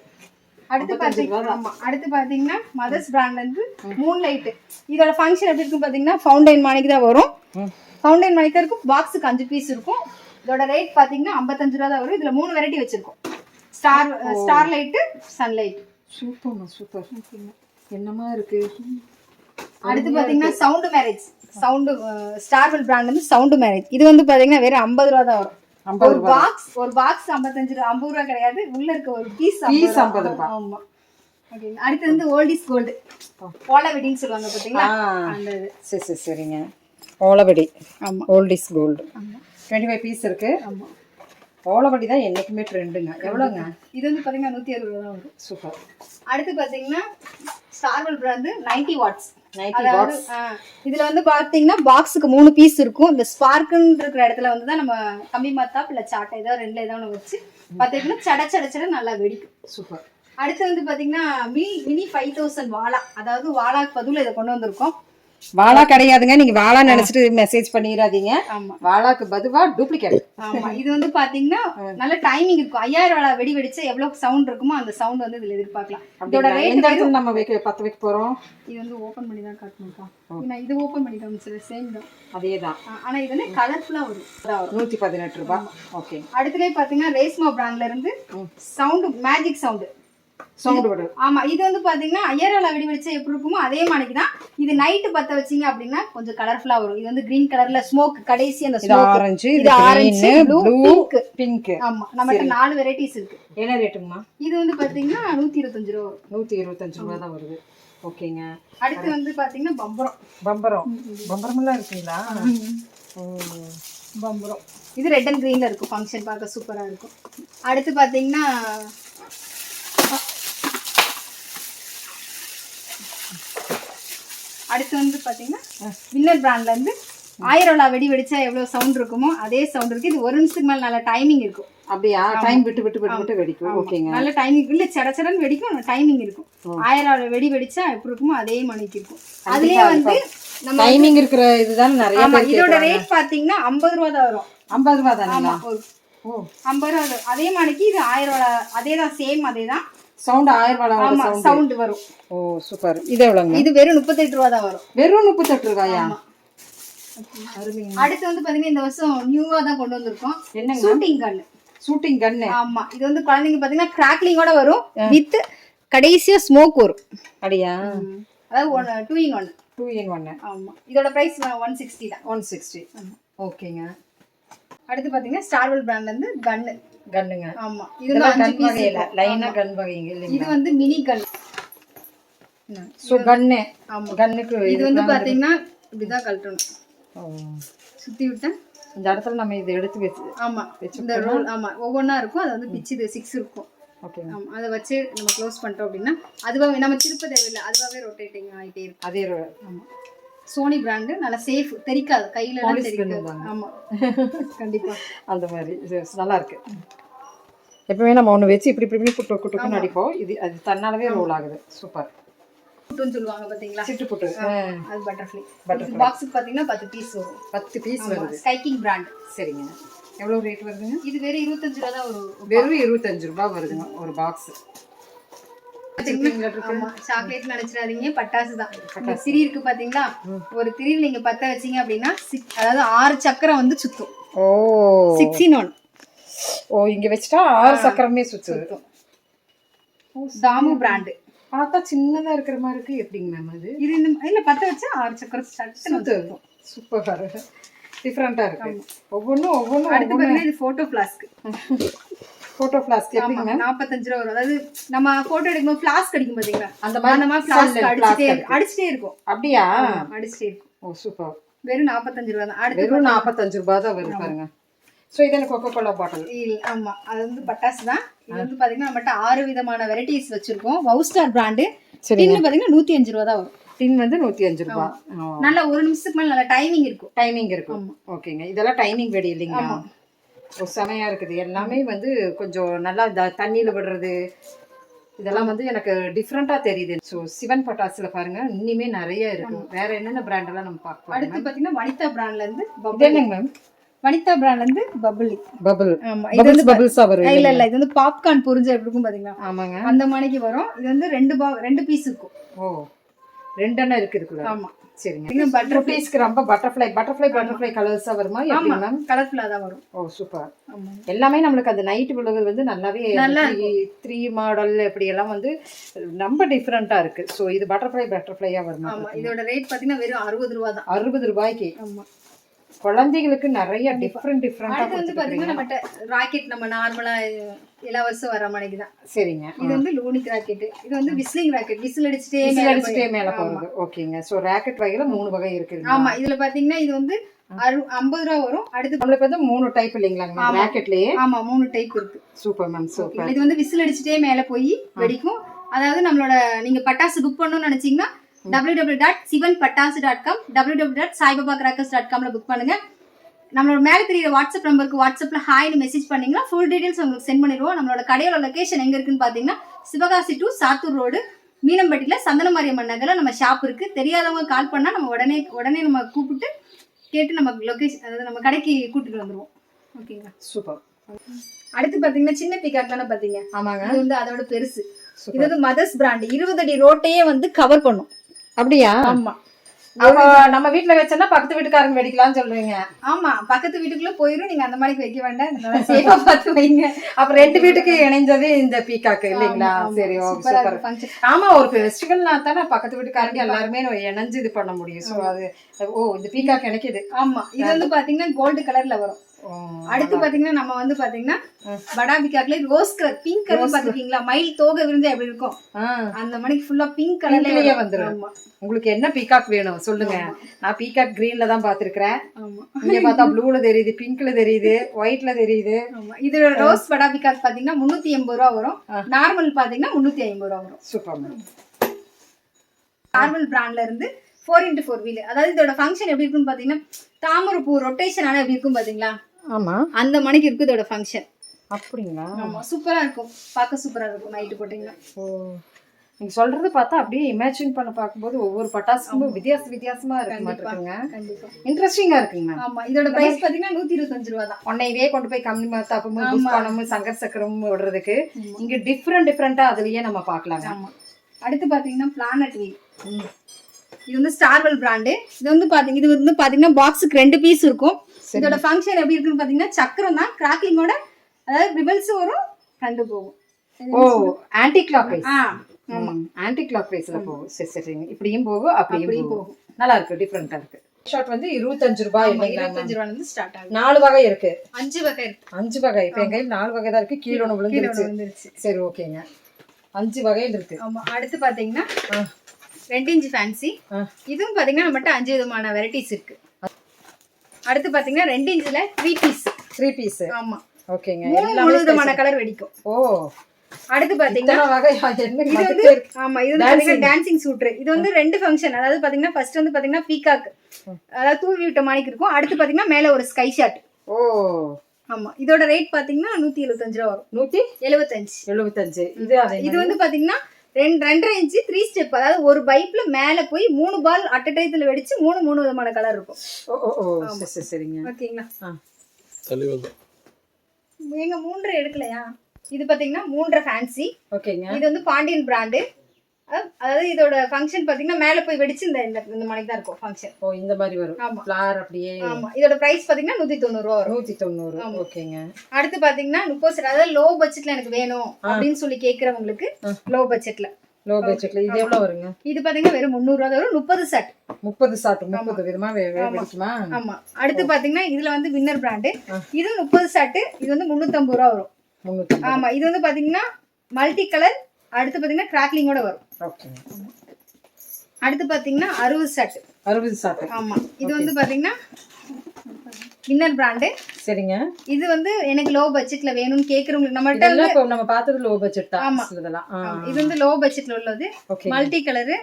அடுத்து பாத்தீங்கன்னா மதர்ஸ் பிராண்ட்ல இருந்து மூன் லைட். இதோட ஃபங்க்ஷன் எப்படி இருக்கும் பாத்தீங்கன்னா ஃபவுண்டன் மானிக்கு தான் வரும். ஃபவுண்டன் மானிக்கு இருக்கும். பாக்ஸுக்கு 5 பீஸ் இருக்கும். இதோட ரேட் பாத்தீங்கன்னா 55 ரூபாய் தான் வரும். இதுல 3 வெரைட்டி வச்சிருக்கோம். Star light, sun light. Super. என்னமா இருக்கு. அடுத்து பாத்தீங்கன்னா சவுண்ட் ஸ்டார்வெல் பிராண்ட்ல இருந்து சவுண்ட் மேரேஜ். இது வந்து பாத்தீங்கன்னா வெறும் 50 ரூபாய் தான் வரும். ஒரு பாக்ஸ் 55 ரூபாய் கிடையாது. உள்ள இருக்க ஒரு பீஸ் 50 ரூபாய். ஆமா. ஓகே. அடுத்து வந்து ஓல்ட் இஸ் கோல்ட். ஓலவெடின்னு சொல்லுவாங்க பாத்தீங்களா? அந்த இது. சரிங்க. ஓலவெடி. ஆமா. Old is gold. ஆமா. 25 பீஸ் இருக்கு. ஆமா. ஓலவெடி தான் என்னைக்குமே ட்ரெண்டுங்க. எவ்வளவுங்க? இது வந்து பாத்தீங்கன்னா 160 ரூபாய் தான் வரும். சூப்பர். அடுத்து பாத்தீங்கன்னா ஸ்டார்வெல் பிராண்ட் 90 வாட்ஸ். இதுல வந்து பாத்தீங்கன்னா பாக்ஸுக்கு 3 பீஸ் இருக்கும். இந்த ஸ்பார்க்குன்னு இருக்கிற இடத்துல வந்து தான் நம்ம கம்பி மத்தாப் இல்ல சாட்டை ஏதோ 2ல ஏதோ ஒன்று வச்சு பாத்தீங்கன்னா சட நல்லா வெடிக்கும். சூப்பர். அடுத்து வந்து பாத்தீங்கன்னா மினி 5000 வாலா. அதாவது வாலாக்கு பதில் இதை கொண்டு வந்திருக்கோம். வாலா கிடையாதுங்க. நீங்க வாலா நினைச்சிட்டு மெசேஜ் பண்ணிடாதீங்க. ஆமா, வாலாக்கு பதிவா டூப்ளிகேட். ஆமா. இது வந்து பாத்தீங்கன்னா நல்ல டைமிங் இருக்கும். 5000 வாலா வெடி வெடிச்சா எவ்வளவு சவுண்ட் இருக்குமோ அந்த சவுண்ட் வந்து இதுல எதிர்பார்க்கலாம். இதோட ரேட் எந்த இடத்துல நம்ம பத்த வைக்க போறோம்? இது வந்து ஓபன் பண்ணி தான் காட்டணும்க்கா. நான் இது ஓபன் பண்ணி காமிச்சது சேம் தான். அதேதான். ஆனா இது வந்து கலர்ஃபுல்லா வரும். 118 ரூபாய். ஓகே. அடுத்தவே பாத்தீங்கன்னா ரேஸ்மா பிராண்ட்ல இருந்து சவுண்ட் மேஜிக் சவுண்ட். சவுண்ட் விடு. ஆமா இது வந்து பாத்தீங்கன்னா ஐயரால வெடி வெடிச்சா எப்படி இருக்குமோ அதே மாதிரிக்கு தான். இது நைட்டு பத்த வச்சீங்க அப்படின்னா கொஞ்சம் கலர்ஃபுல்லா வரும். இது வந்து கிரீன் கலர்ல ஸ்மோக் கடைசி அந்த இது ஆரஞ்சு, இது ஆரஞ்சு, ப்ளூ, பிங்க். பிங்க். ஆமா நம்மகிட்ட 4 வெரைட்டிஸ் இருக்கு. என்ன ரேட்டுங்கம்மா? இது வந்து பாத்தீங்கன்னா 125 ரூபா வரும். 125 ரூபா தான் வருது. ஓகேங்க. அடுத்து வந்து பாத்தீங்கன்னா பம்பரம். பம்பரம் எல்லாம் இருக்குங்களா? பம்பரம் இது ரெட் அண்ட் கிரீன்ல இருக்கும். ஃபங்க்ஷன் பார்க்க சூப்பரா இருக்கும். அடுத்து பாத்தீங்கன்னா அடுத்து வந்து பாத்தீங்கன்னா வின்னர் பிராண்ட்ல இருந்து 1000 வெடி வெடிச்சா எவ்வளவு சவுண்ட் இருக்குமோ அதே சவுண்ட் இருக்கு. இது 1 நிமிஷத்துக்கு மேல நல்ல டைமிங் இருக்கும். அப்படியா? டைம் விட்டு வெடிக்கும். ஓகேங்க. நல்ல டைமிங் இல்ல, சடச்சடன்னு வெடிக்கும், டைமிங் இருக்கும். 1000 வெடி வெடிச்சா எப்படி இருக்குமோ அதே மணிக்கு இருக்கும். அதுலயே வந்து நம்ம டைமிங் இருக்கிற இதுதான் நிறைய. இதோட ரேட் பாத்தீங்கன்னா 50 ரூபா தான் வரும். 50 ரூபா தானே? ஆமா. ஓ 50 ரூபா அதே மணிக்கு இது 1000 அதே தான், சேம் அதே தான். சவுண்ட் 1000 ரூபா சவுண்ட் வரும். ஓ சூப்பர். இது எவ்வளவுங்க? இது வெறும் 38 ரூபா தான் வரும். வெறும் 38 ரூபாயா? அடுத்து வந்து பாத்தீங்கன்னா இந்த வருஷம் நியூவா தான் கொண்டு வந்திருக்கோம். என்ன? ஷூட்டிங் கன். ஆமா. இது வந்து குழந்தைங்க பாத்தீங்கன்னா கிராக்லிங்கோட வரும், வித் கடைசியா ஸ்மோக் வரும். அப்படியா? அதாவது 2 in 1. ஆமா. இதோட பிரைஸ் 160 தான். 160. ஓகேங்க. அடுத்து பாத்தீங்கன்னா ஸ்டார்வெல் பிராண்ட்ல இருந்து கன்னுங்க. ஆமா. இது வந்து 5 பீஸ் இல்ல, லைனா கன் வகைங்க இல்லையா? இது வந்து மினி கன். சோ கன்னு. ஆமா. கன்னுக்கு இது வந்து பாத்தீங்கன்னா இப்படிதான் கழட்டணும். சுத்தி விட்டா இந்த இடத்துல நம்ம இதை எடுத்து வச்சு. ஆமா. இந்த ரோல். ஆமா. ஒவ்வொன்னா இருக்கும். அது வந்து பிச்சு இது 6 இருக்கும். ஓகே. ஆமா. அதை வச்சு நம்ம க்ளோஸ் பண்ணிட்டோம் அப்படின்னா அதுவாவே நம்ம திருப்ப தேவையில்லை, அதுவாவே ரொட்டேட்டிங் ஆகிட்டே இருக்கும். அதே. ஆமா. சோனி பிராண்டு, நல்ல சேஃப், தெரிக்காது கையில எல்லாம் தெரிக்காது. ஆமா கண்டிப்பா அந்த மாதிரி நல்லா இருக்கு. எப்பவுமே நம்ம ஒன்று வச்சு இப்படி குட்டுக்குன்னு அடிப்போம். இது அது தன்னாலவே ரோல் ஆகுது. சூப்பர். புட்டுன்னு சொல்லுவாங்க பாத்தீங்களா? சிட்டு புட்டு. அது பட்டர்ஃப்ளை. பாக்ஸுக்கு பாத்தீங்கன்னா 10 பீஸ் வரும். 10 பீஸ் வருது. ஸ்கைக்கிங் பிராண்ட். சரிங்க. எவ்வளவு ரேட் வருதுங்க? இது வெறும் 25 ரூபா தான் வரும். வெறும் 25 ரூபாய் வருதுங்க ஒரு பாக்ஸ். சாக்லேட் நினைச்சிடாதீங்க, பட்டாசு தான். திரி இருக்கு பாத்தீங்களா? ஒரு திரியில் நீங்க பத்த வச்சீங்க அப்படின்னா அதாவது 6 சக்கரம் வந்து சுத்தும். ஓ 6 in 1. ஓ இங்க வச்சிட்டா 6 சக்கரமே சுத்தும். தாமு பிராண்ட். பார்த்தா சின்னதா இருக்கிற மாதிரி இருக்கு. எப்படிங்க மேம் அது? இது இந்த இல்ல பத்த வச்சா 6 சக்கரம் சுத்தும். சூப்பர். டிஃபரெண்டா இருக்கு. ஒவ்வொன்றும். அடுத்து பாத்தீங்கன்னா இது போட்டோ ஃபிளாஸ்க். போட்டோ ஃபிளாஸ்க் எப்படிங்க மேம்? 45 ரூபா வரும். அதாவது நம்ம போட்டோ எடுக்கும்போது ஃபிளாஸ்க் அடிக்கும் பாத்தீங்களா? அந்த மாதிரி ஃபிளாஸ்க் அடிச்சிட்டே இருக்கும். அப்படியா? அடிச்சிட்டே இருக்கும். ஓ சூப்பர். வெறும் 45 ரூபா தான். அடுத்து வெறும் 45 ரூபா தான் வருது பாருங்க. சோ இது என்ன கோகோ கோலா பாட்டில்? ஆமா. அது வந்து பட்டாசு தான். இது வந்து பாத்தீங்கன்னா நம்மட்ட 6 விதமான வெரைட்டிஸ் வச்சிருக்கோம். வவுஸ்டார் பிராண்ட். டின் பாத்தீங்கன்னா 105 ரூபா தான் வரும். டின் வந்து 105 ரூபா. நல்ல 1 நிமிஷத்துக்கு மேல நல்ல டைமிங் இருக்கும். ஓகேங்க. இதெல்லாம் டைமிங் வெடி இல்லைங்களா? ஒரு செமையா இருக்குது. எல்லாமே வந்து கொஞ்சம் நல்லா தண்ணியில விடுறது இதெல்லாம் வந்து எனக்கு டிஃப்ரெண்டா தெரியுது. ஸோ சிவன் பட்டாசுல பாருங்க இன்னுமே நிறைய இருக்கு. வேற என்னென்ன பிராண்ட் எல்லாம் நம்ம பார்க்கலாம். அடுத்து பாத்தீங்கன்னா வனிதா பிராண்ட்ல இருந்து என்னங்க மேம்? வனிதா பிராண்ட்ல இருந்து பபிள். ஆமா. இது வந்து பபிள்ஸா வரும். இல்ல இது வந்து பாப்கார்ன் பொரிஞ்ச எப்படி இருக்கும் பாத்தீங்களா? ஆமாங்க. அந்த மாதிரிக்கு வரும். இது வந்து 2 பீஸ் இருக்கும். ஓ 2 எண்ணம் இருக்கு இதுக்குள்ள. ஆமா. சரிங்க. இது பட்டர்ஃப்ளைஸ்க்கு ரொம்ப பட்டர்ஃப்ளை கலர்ஸா வருமா? எப்படி மேம்? கலர்ஃபுல்லா தான் வரும். ஓ சூப்பர். எல்லாமே நம்மளுக்கு அந்த நைட் விழுவது வந்து நல்லாவே 3 மாடல் இப்படி எல்லாம் வந்து ரொம்ப டிஃபரெண்டா இருக்கு. சோ இது பட்டர்ஃப்ளையா வருமா? ஆமா. இதோட ரேட் பாத்தீங்கன்னா வெறும் 60 ரூபா தான். 60 ரூபாய்க்கு. ஆமா. குழந்தைகளுக்கு நிறைய டிஃபரெண்டா வந்து பாத்தீங்கன்னா நம்மட்ட ராக்கெட் நம்ம நார்மலா எல்லா வருஷம் வர மாதிரி தான். சரிங்க. இது வந்து லூனிக் ராக்கெட். இது வந்து விஸ்லிங் ராக்கெட். விசில் அடிச்சிட்டே மேல போறது. ஓகேங்க. சோ ராக்கெட் வகையில 3 வகை இருக்கு. ஆமா. இதுல பாத்தீங்கன்னா இது வந்து 50 ரூபா வரும். அடுத்து நம்மளுக்கு வந்து 3 டைப் இல்லைங்களா ராக்கெட்லயே? ஆமா 3 டைப் இருக்கு. Super ma'am super. இது வந்து விசில் அடிச்சிட்டே மேல போய் வெடிக்கும். அதாவது நம்மளோட நீங்க பட்டாசு புக் பண்ணணும்னு நினைச்சீங்கன்னா www.sivanpatasu.com www.saibabacrackers.com புக் பண்ணுங்க. நம்மளோட மேல தெரியுற வாட்ஸ்அப் நம்பருக்கு வாட்ஸ்அப்ல ஹாய்னு மெசேஜ் பண்ணீங்கன்னா ஃபுல் டீடைல்ஸ் உங்களுக்கு சென்ட் பண்ணிடுவோம். நம்மளோட கடையோட லொகேஷன் எங்க இருக்குன்னு பாத்தீங்கன்னா சிவகாசி டு சாத்தூர் ரோடு மீனம்பட்டியில சந்தனமாரியம்மன் நகர்ல நம்ம ஷாப் இருக்கு. தெரியாதவங்க கால் பண்ணா நம்ம உடனே நம்ம கூப்பிட்டு கேட்டு நம்ம லொகேஷன் அதாவது நம்ம கடைக்கு கூட்டிட்டு வந்துருவோம். ஓகேங்களா? சூப்பர். அடுத்து பாத்தீங்கன்னா சின்ன பிகாக் தானே பாத்தீங்க? ஆமாங்க. இது வந்து அதோட பெருசு. இது வந்து மதர்ஸ் பிராண்ட். 20 அடி ரோட்டையே வந்து கவர் பண்ணும். அப்படியா? ஆமா. அப்போ நம்ம வீட்டுல வச்சோம்னா பக்கத்து வீட்டுக்காரங்க வெடிக்கலாம்னு சொல்றீங்க. ஆமா, பக்கத்து வீட்டுக்குள்ள போயிரும், நீங்க அந்த மாதிரி வைக்க வேண்டாம், சேஃபா பார்த்து வைங்க. அப்ப 2 வீட்டுக்கு இணைஞ்சது இந்த பீகாக் இல்லைங்களா? சரி, ஓகே, சூப்பர். ஆமா, ஒரு ஃபெஸ்டிவல்னா தானே பக்கத்து வீட்டுக்காரங்க எல்லாருமே இணைஞ்சு இது பண்ண முடியும். சோ அது இந்த பீகாக் எனக்கு இது. ஆமா, இது வந்து பாத்தீங்கன்னா கோல்டு கலர்ல வரும். அடுத்து பாத்தீங்கன்னா நம்ம வந்து பாத்தீங்கன்னா படா பீகாக்ல ரோஸ் கலர், பிங்க் கலர் பாத்துக்கீங்களா? மயில் தோகை விரிஞ்சா எப்படி இருக்கும் அந்த மணிக்கு ஃபுல்லா பிங்க் கலர்லயே வந்துரும். உங்களுக்கு என்ன பீகாக் வேணும் சொல்லுங்க. நான் பீகாக் கிரீன்ல தான் பாத்துருக்கேன். இங்க பார்த்தா ப்ளூல தெரியுது, பிங்க்ல தெரியுது, ஒயிட்ல தெரியுது. இது ரோஸ் படா பீகாக் பாத்தீங்கன்னா 380 ரூபா வரும். நார்மல் பாத்தீங்கன்னா 350 ரூபா வரும். சூப்பர். நார்மல் பிராண்ட்ல இருந்து 4x4 வீல், அதாவது இதோட ஃபங்க்ஷன் எப்படி இருக்குன்னு பாத்தீங்கன்னா தாமரை பூ ரொட்டேஷன் ஆனா எப்படி இருக்கும் பாத்தீங்களா? ஆமா, அந்த மணிக்கு இருக்கு இதோட ஃபங்க்ஷன். அப்படிங்களா? ஆமா, சூப்பரா இருக்கும், பார்க்க சூப்பரா இருக்கும் நைட் போட்டீங்கன்னா. நீங்க சொல்றது பார்த்தா அப்படியே இமேஜின் பண்ண பாக்கும்போது ஒவ்வொரு பட்டாசுக்கும் வித்தியாசமா இருக்கு மாட்டேங்குங்க. கண்டிப்பா இன்ட்ரெஸ்டிங்கா இருக்குங்க. ஆமா, இதோட பிரைஸ் பாத்தீங்கன்னா 125 ரூபா தான். ஒன்னையவே கொண்டு போய் கம்மி மாத்தாப்பமும் புஷ்பானமும் சங்கர் சக்கரமும் விடுறதுக்கு இங்க டிஃப்ரெண்டா அதுலயே நம்ம பாக்கலாங்க. ஆமா, அடுத்து பாத்தீங்கன்னா பிளானட் வீல். இது வந்து ஸ்டார்வெல் பிராண்டு. இது வந்து பாத்தீங்கன்னா பாக்ஸுக்கு 2 பீஸ் இருக்கும். இதோட ஃபங்க்ஷன் எப்படி இருக்குன்னு பாத்தீங்கன்னா சக்கரம் தான், கிராக்லிங்கோட, அதாவது ரிபல்ஸ் வரும், கண்டு போகும். ஓ, ஆன்டி கிளாக் வைஸ். ஆமா, ஆன்டி கிளாக் வைஸ்ல போகும். சரி, இப்படியும் போகும் அப்படியும் போகும். நல்லா இருக்கு, டிஃபரெண்டா இருக்கு. ஷார்ட் வந்து 25 ரூபாய். 25 ரூபாயில இருந்து ஸ்டார்ட் ஆகுது. 4 வகை இருக்கு. 5 வகை இருக்கு. 5 வகை. இப்ப எங்க 4 வகை தான் இருக்கு. கீழ ஒண்ணு விழுந்துருச்சு. சரி, ஓகேங்க. 5 வகை இருக்கு. ஆமா, அடுத்து பாத்தீங்கன்னா 2 இன்ச் ஃபேன்சி. இதுவும் பாத்தீங்கன்னா நம்மகிட்ட 5 விதமான வெரைட்டிஸ் இருக்கு. அடுத்து பாத்தீங்கன்னா 2 இன்ச்ல 3 பீஸ். ஆமா, ஓகேங்க. எல்லாமே விதமான கலர் வெடிக்கும். ஓ, அடுத்து பாத்தீங்கன்னா வகை இது வந்து ஆமா, இது வந்து பாத்தீங்கன்னா டான்சிங் சூட்ரு. இது வந்து 2 ஃபங்க்ஷன். அதாவது பாத்தீங்கன்னா ஃபர்ஸ்ட் வந்து பாத்தீங்கன்னா பீகாக், அதாவது தூவி விட்ட மாதிரி இருக்கும். அடுத்து பாத்தீங்கன்னா மேல ஒரு ஸ்கை ஷாட். ஓ, ஆமா, இதோட ரேட் பாத்தீங்கன்னா 175 ரூபா வரும். 175. இது வந்து பாத்தீங்கன்னா 2.5 இன்ச் 3 ஸ்டெப், அதாவது ஒரு பைப்ல மேல போய் 3 பால் அட் அ டைத்துல வெடிச்சு 3 விதமான கலர் இருக்கும். சரிங்க, ஓகேங்களா? எங்க 3 எடுக்கலையா? இது பாத்தீங்கன்னா 3 ஃபேன்சி. ஓகேங்க. இது வந்து பாண்டியன் பிராண்டு. அதாவது இதோட ஃபங்க்ஷன் பாத்தீங்கன்னா மேல போய் வெடிச்சு இந்த மாதிரி தான் இருக்கும் ஃபங்க்ஷன். ஓ, இந்த மாதிரி வரும். ஃப்ளார் அப்படியே. ஆமா, இதோட பிரைஸ் பாத்தீங்கன்னா 190 ரூபா வரும். 190. ஓகேங்க. அடுத்து பாத்தீங்கன்னா 30, அதாவது லோ பட்ஜெட்ல எனக்கு வேணும் அப்படின்னு சொல்லி கேக்குறவங்களுக்கு லோ பட்ஜெட்ல இது எவ்வளவு வருங்க? இது பாத்தீங்கன்னா வெறும் 300 ரூபா வரும். 30 சாட். 30 விதமா வெடிக்குமா? ஆமா. அடுத்து பாத்தீங்கன்னா இதுல வந்து வின்னர் பிராண்டு. இது 30 சாட். இது வந்து 350 ரூபா வரும். 350. ஆமா, இது வந்து பாத்தீங்கன்னா மல்டி கலர். அடுத்து பாத்தீங்கன்னா கிராக்லிங்கோட வரும். ஓகே. அடுத்து பாத்தீங்கன்னா 60 சாட். ஆமா, இது வந்து பாத்தீங்கன்னா வின்னர் பிராண்டு. சரிங்க. இது வந்து எனக்கு லோ பட்ஜெட்ல வேணும்னு கேக்குறவங்களுக்கு நம்மள்ட்ட இப்ப நம்ம பார்த்தது லோ பட்ஜெட் தான் இதெல்லாம். இது வந்து லோ பட்ஜெட்ல உள்ளது, மல்டி கலர்.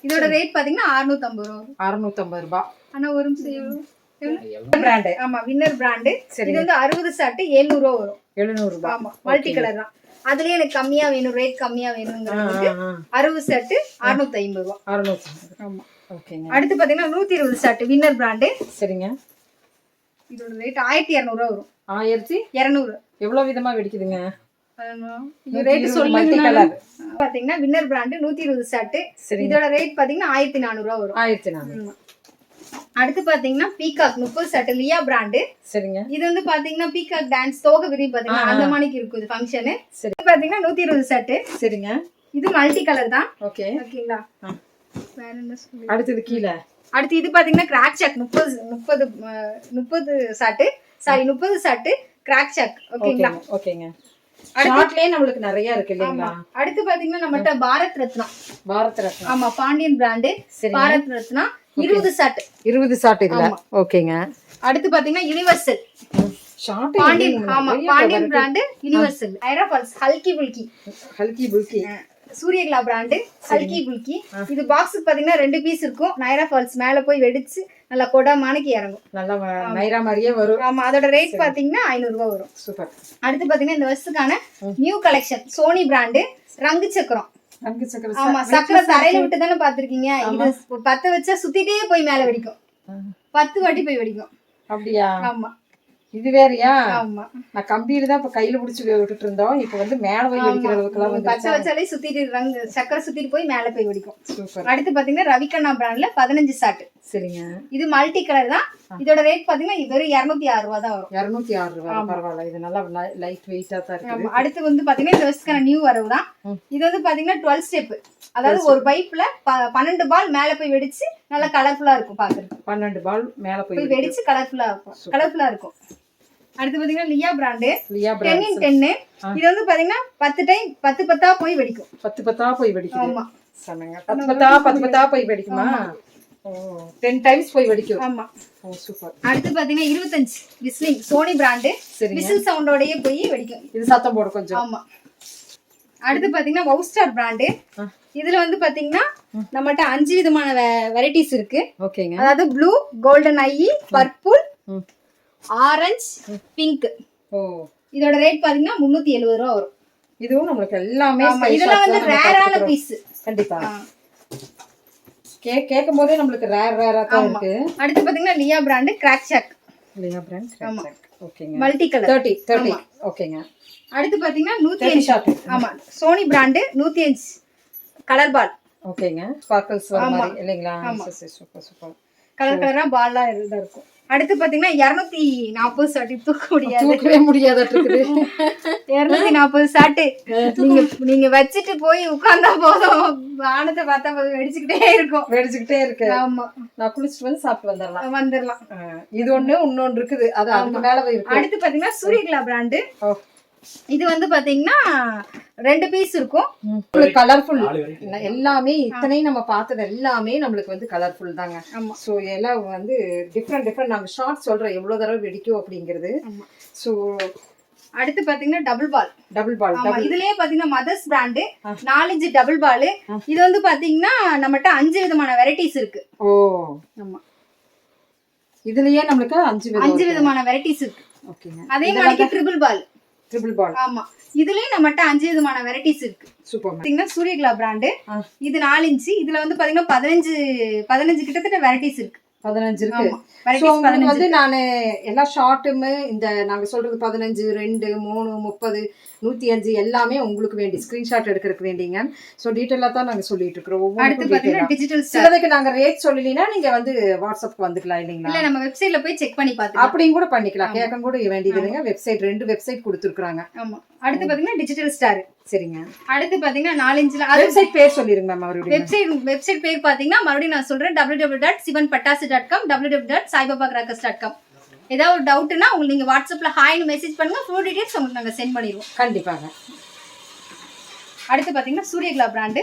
இதோட ரேட் பாத்தீங்கன்னா 650 ரூபா வரும். 650 ரூபாய். ஆனா ஒரு பிராண்ட். ஆமா, வின்னர் பிராண்டு. இது வந்து 60 சாட் 700 ரூபா வரும். 700 ரூபாய். ஆமா, மல்டி கலர் தான். அதுலயே எனக்கு கம்மியா வேணும், ரேட் கம்மியா வேணும்ங்கிறதுக்கு 60 சாட் 650 ரூபா. 650. ஆமா, ஓகேங்க. அடுத்து பாத்தீங்கன்னா 120 சாட் வின்னர் பிராண்டு. சரிங்க. இதோட ரேட் 1200 ரூபா வரும். 1200. எவ்வளவு விதமா வெடிக்குதுங்க? ரேட் சொல்லுங்க. பாத்தீங்கன்னா வின்னர் பிராண்ட் 120 சாட். இதோட ரேட் பாத்தீங்கன்னா 1400 ரூபா வரும். 1400. அடுத்து பாத்தீங்கன்னா பீகாக் 30 சாட் லியா பிராண்ட். சரிங்க. இது வந்து பாத்தீங்கன்னா பீகாக் டான்ஸ் தோகை விரி பாத்தீங்கன்னா அந்த மாதிரி இருக்கும் இது ஃபங்க்ஷன். சரி, பாத்தீங்கன்னா 120 சாட். சரிங்க. இது மல்டி கலர் தான். ஓகே, ஓகேங்களா? வேற என்ன சொல்லுங்க? அடுத்து கீழ அடுத்து இது பாத்தீங்கன்னா கிராக் சாக் 30 சாட். சாரி, 30 சாட் கிராக் சாக். ஓகேங்களா? ஓகேங்க. ஷார்ட்லயே நமக்கு நிறைய இருக்கு இல்லீங்களா? அடுத்து பாத்தீங்கன்னா நம்மட்ட பாரத் ரத்னா. ஆமா, Pandian brand. Bharat Ratna 20 shot. 20 shot இதுல. ஓகேங்க. அடுத்து பாத்தீங்கன்னா யுனிவர்சல் ஷார்ட் பாண்டியன். ஆமா, பாண்டியன் பிராண்ட் யுனிவர்சல். ஐராபால்ஸ் ஹல்கி புல்கி. சூரியகலா பிராண்ட் ஹல்கி புல்கி. இது பாக்ஸுக்கு பாத்தீங்கன்னா 2 பீஸ் இருக்கும். நைரா ஃபால்ஸ் மேல போய் வெடிச்சு நல்லா கொடாமானுக்கு இறங்கும். நல்லா நைரா மாதிரியே வரும். ஆமா, அதோட ரேட் பாத்தீங்கன்னா 500 ரூபாய் வரும். சூப்பர். அடுத்து பாத்தீங்கன்னா இந்த வருஷத்துக்கான நியூ கலெக்ஷன் சோனி பிராண்ட் ரங்கு சக்கரம். ஆமா, சக்கரம் தரையில விட்டு தானே பாத்திருக்கீங்க. இது 10 வச்சா சுத்திட்டே போய் மேல வெடிக்கும். 10 வாட்டி போய் வெடிக்கும். அப்படியா? ஆமா, இது வேறயா? ஆமா, நான் கம்பியில தான் இப்ப கையில புடிச்சு விட்டுட்டு இருந்தோம். இப்ப வந்து மேல போய் வெடிக்கிற அளவுக்கு எல்லாம் வந்து பச்சை வச்சாலே சுத்திட்டு ரங்கு சக்கரை சுத்திட்டு போய் மேல போய் வெடிக்கும். சூப்பர். அடுத்து பாத்தீங்கன்னா ரவிகண்ணா பிராண்ட்ல 15 சாட். சரிங்க. இது மல்டி கலர் தான். இதோட ரேட் பாத்தீங்கன்னா வெறும் 206 ரூபாய் தான் வரும். 206 ரூபாய். பரவாயில்ல, இது நல்லா லைட் வெயிட்டா தான் இருக்கு. அடுத்து வந்து பாத்தீங்கன்னா இந்த வருஷத்துக்கான நியூ வரவு தான். இது வந்து பாத்தீங்கன்னா 12 ஸ்டெப். அதாவது ஒரு பைப்ல 12 பால் மேல போய் வெடிச்சு நல்லா கலர்ஃபுல்லா இருக்கும் பாக்குறதுக்கு. 12 பால் மேல போய் வெடிச்சு கலர்ஃபுல்லா இருக்கும். அடுத்து பாத்தீங்கன்னா லியா பிராண்ட். லியா பிராண்ட் 10 இது வந்து பாத்தீங்கன்னா 10 டைம் 10 போய் வெடிக்கும். 10 போய் வெடிக்கும். ஆமா, சொன்னங்க. 10 போய் வெடிக்குமா? ஓ, 10 டைம்ஸ் போய் வெடிக்கும். ஆமா. ஓ, சூப்பர். அடுத்து பாத்தீங்கன்னா 25 விஸ்லிங் சோனி பிராண்ட். விசில் சவுண்டோடயே போய் வெடிக்கும். இது சத்தம் போடு கொஞ்சம். ஆமா. அடுத்து பாத்தீங்கன்னா வவுஸ்டார் பிராண்ட். இதுல வந்து பாத்தீங்கன்னா நம்மகிட்ட 5 விதமான வெரைட்டிஸ் இருக்கு. ஓகேங்க. அதாவது ப்ளூ, கோல்டன் ஐ, பர்பிள், ஆரஞ்சு, பிங்க். ஓ, இதோட ரேட் பாத்தீங்கன்னா 370 ரூபாய் வரும். இதுவும் நமக்கு எல்லாமே இதெல்லாம் வந்து ரேரான பீஸ். கண்டிப்பா கேட்கும் போதே நமக்கு ரேரா தான் இருக்கு. அடுத்து பாத்தீங்கன்னா லியா பிராண்ட் கிராக் ஷாக். லியா பிராண்ட் கிராக் ஷாக். ஓகேங்க. Multi colour 30. ஓகேங்க. அடுத்து பாத்தீங்கன்னா 105 ஷாட். ஆமா, சோனி பிராண்ட் 105 கலர் பால். ஓகேங்க. ஸ்பார்க்கிள்ஸ் வர மாதிரி இல்லீங்களா? Super super. கலர் கலரா பால்லாம் இருக்கும். அடுத்து பாத்தீங்கன்னா 240 சாட்டு தூக்கவே முடியாதட்டு இருக்குது. 240 சாட்டு நீங்க வச்சுட்டு போய் உட்கார்ந்தா போதும், வானத்தை பார்த்தா போதும் வெடிச்சுக்கிட்டே இருக்கு. ஆமா, நான் குளிச்சுட்டு வந்து சாப்பிட்டு வந்துடலாம். இது ஒண்ணு இன்னொன்னு இருக்குது, அது அதுக்கு மேல இருக்கு. அடுத்து பாத்தீங்கன்னா சூரியகலா பிராண்ட். இது வந்து பாத்தீங்கன்னா 2 பீஸ் இருக்கும். கலர்ஃபுல் எல்லாமே இத்தனையும் நம்ம பார்த்தது எல்லாமே நம்மளுக்கு வந்து கலர்ஃபுல் தாங்க. ஸோ எல்லாம் வந்து டிஃப்ரெண்ட் நாங்க ஷார்ட் சொல்றோம் எவ்வளவு தடவை வெடிக்கும் அப்படிங்கிறது. ஸோ அடுத்து பாத்தீங்கன்னா டபுள் பால். இதுலயே பாத்தீங்கன்னா mothers brand 4 inch double ball. இது வந்து பாத்தீங்கன்னா நம்மகிட்ட 5 விதமான வெரைட்டிஸ் இருக்கு. ஓ, ஆமா, இதுலயே நம்மளுக்கு 5 விதமான வெரைட்டிஸ் இருக்கு. ஓகேங்க. அதே மாதிரி ட்ரிபிள் பால். ஆமா, இதுலயே நம்மகிட்ட 5 விதமான வெரைட்டிஸ் இருக்கு. சூப்பர். பாத்தீங்கன்னா சூரியகலா பிராண்ட். இது 4 இன்ச். இதுல வந்து பாத்தீங்கன்னா 15 கிட்டத்தட்ட வெரைட்டிஸ் இருக்கு. 15 இருக்கு. வந்து நான் எல்லா ஷார்ட்டுமே இந்த நாங்க சொல்றது 15, 2, 3, 30, 105 எல்லாமே உங்களுக்கு வேண்டி ஸ்கிரீன்ஷாட் எடுக்கிறதுக்கு வேண்டிங்க. ஸோ டீட்டெயிலா தான் நாங்க சொல்லிட்டு இருக்கிறோம். ஒவ்வொரு சிலதுக்கு நாங்க ரேட் சொல்லலைன்னா நீங்க வந்து வாட்ஸ்அப்க்கு வந்துக்கலாம் இல்லைங்களா? இல்ல, நம்ம வெப்சைட்ல போய் செக் பண்ணி பார்த்து அப்படியும் கூட பண்ணிக்கலாம். கேட்க கூட வேண்டியது இல்லைங்க. வெப்சைட் 2 வெப்சைட் கொடுத்துருக்காங்க. ஆமா. அடுத்து பாத்தீங்கன்னா டிஜிட்டல் ஸ்டார். சரிங்க. அடுத்து பாத்தீங்கன்னா 4 இன்ச்ல வெப்சைட் பேர் சொல்லிருங்க மேம். மறுபடியும் வெப்சைட் பேர் பாத்தீங்கன்னா மறுபடியும் நான் சொல்றேன், www.sivanpatasu.com, www.saibabacrackers.com. ஏதாவது ஒரு டவுட்னா உங்களுக்கு நீங்க வாட்ஸ்அப்ல ஹாய்னு மெசேஜ் பண்ணுங்க, ஃபுல் டீடைல்ஸ் உங்களுக்கு நாங்க சென்ட் பண்ணிடுவோம். கண்டிப்பாங்க. அடுத்து பாத்தீங்கன்னா சூரியகலா பிராண்ட்.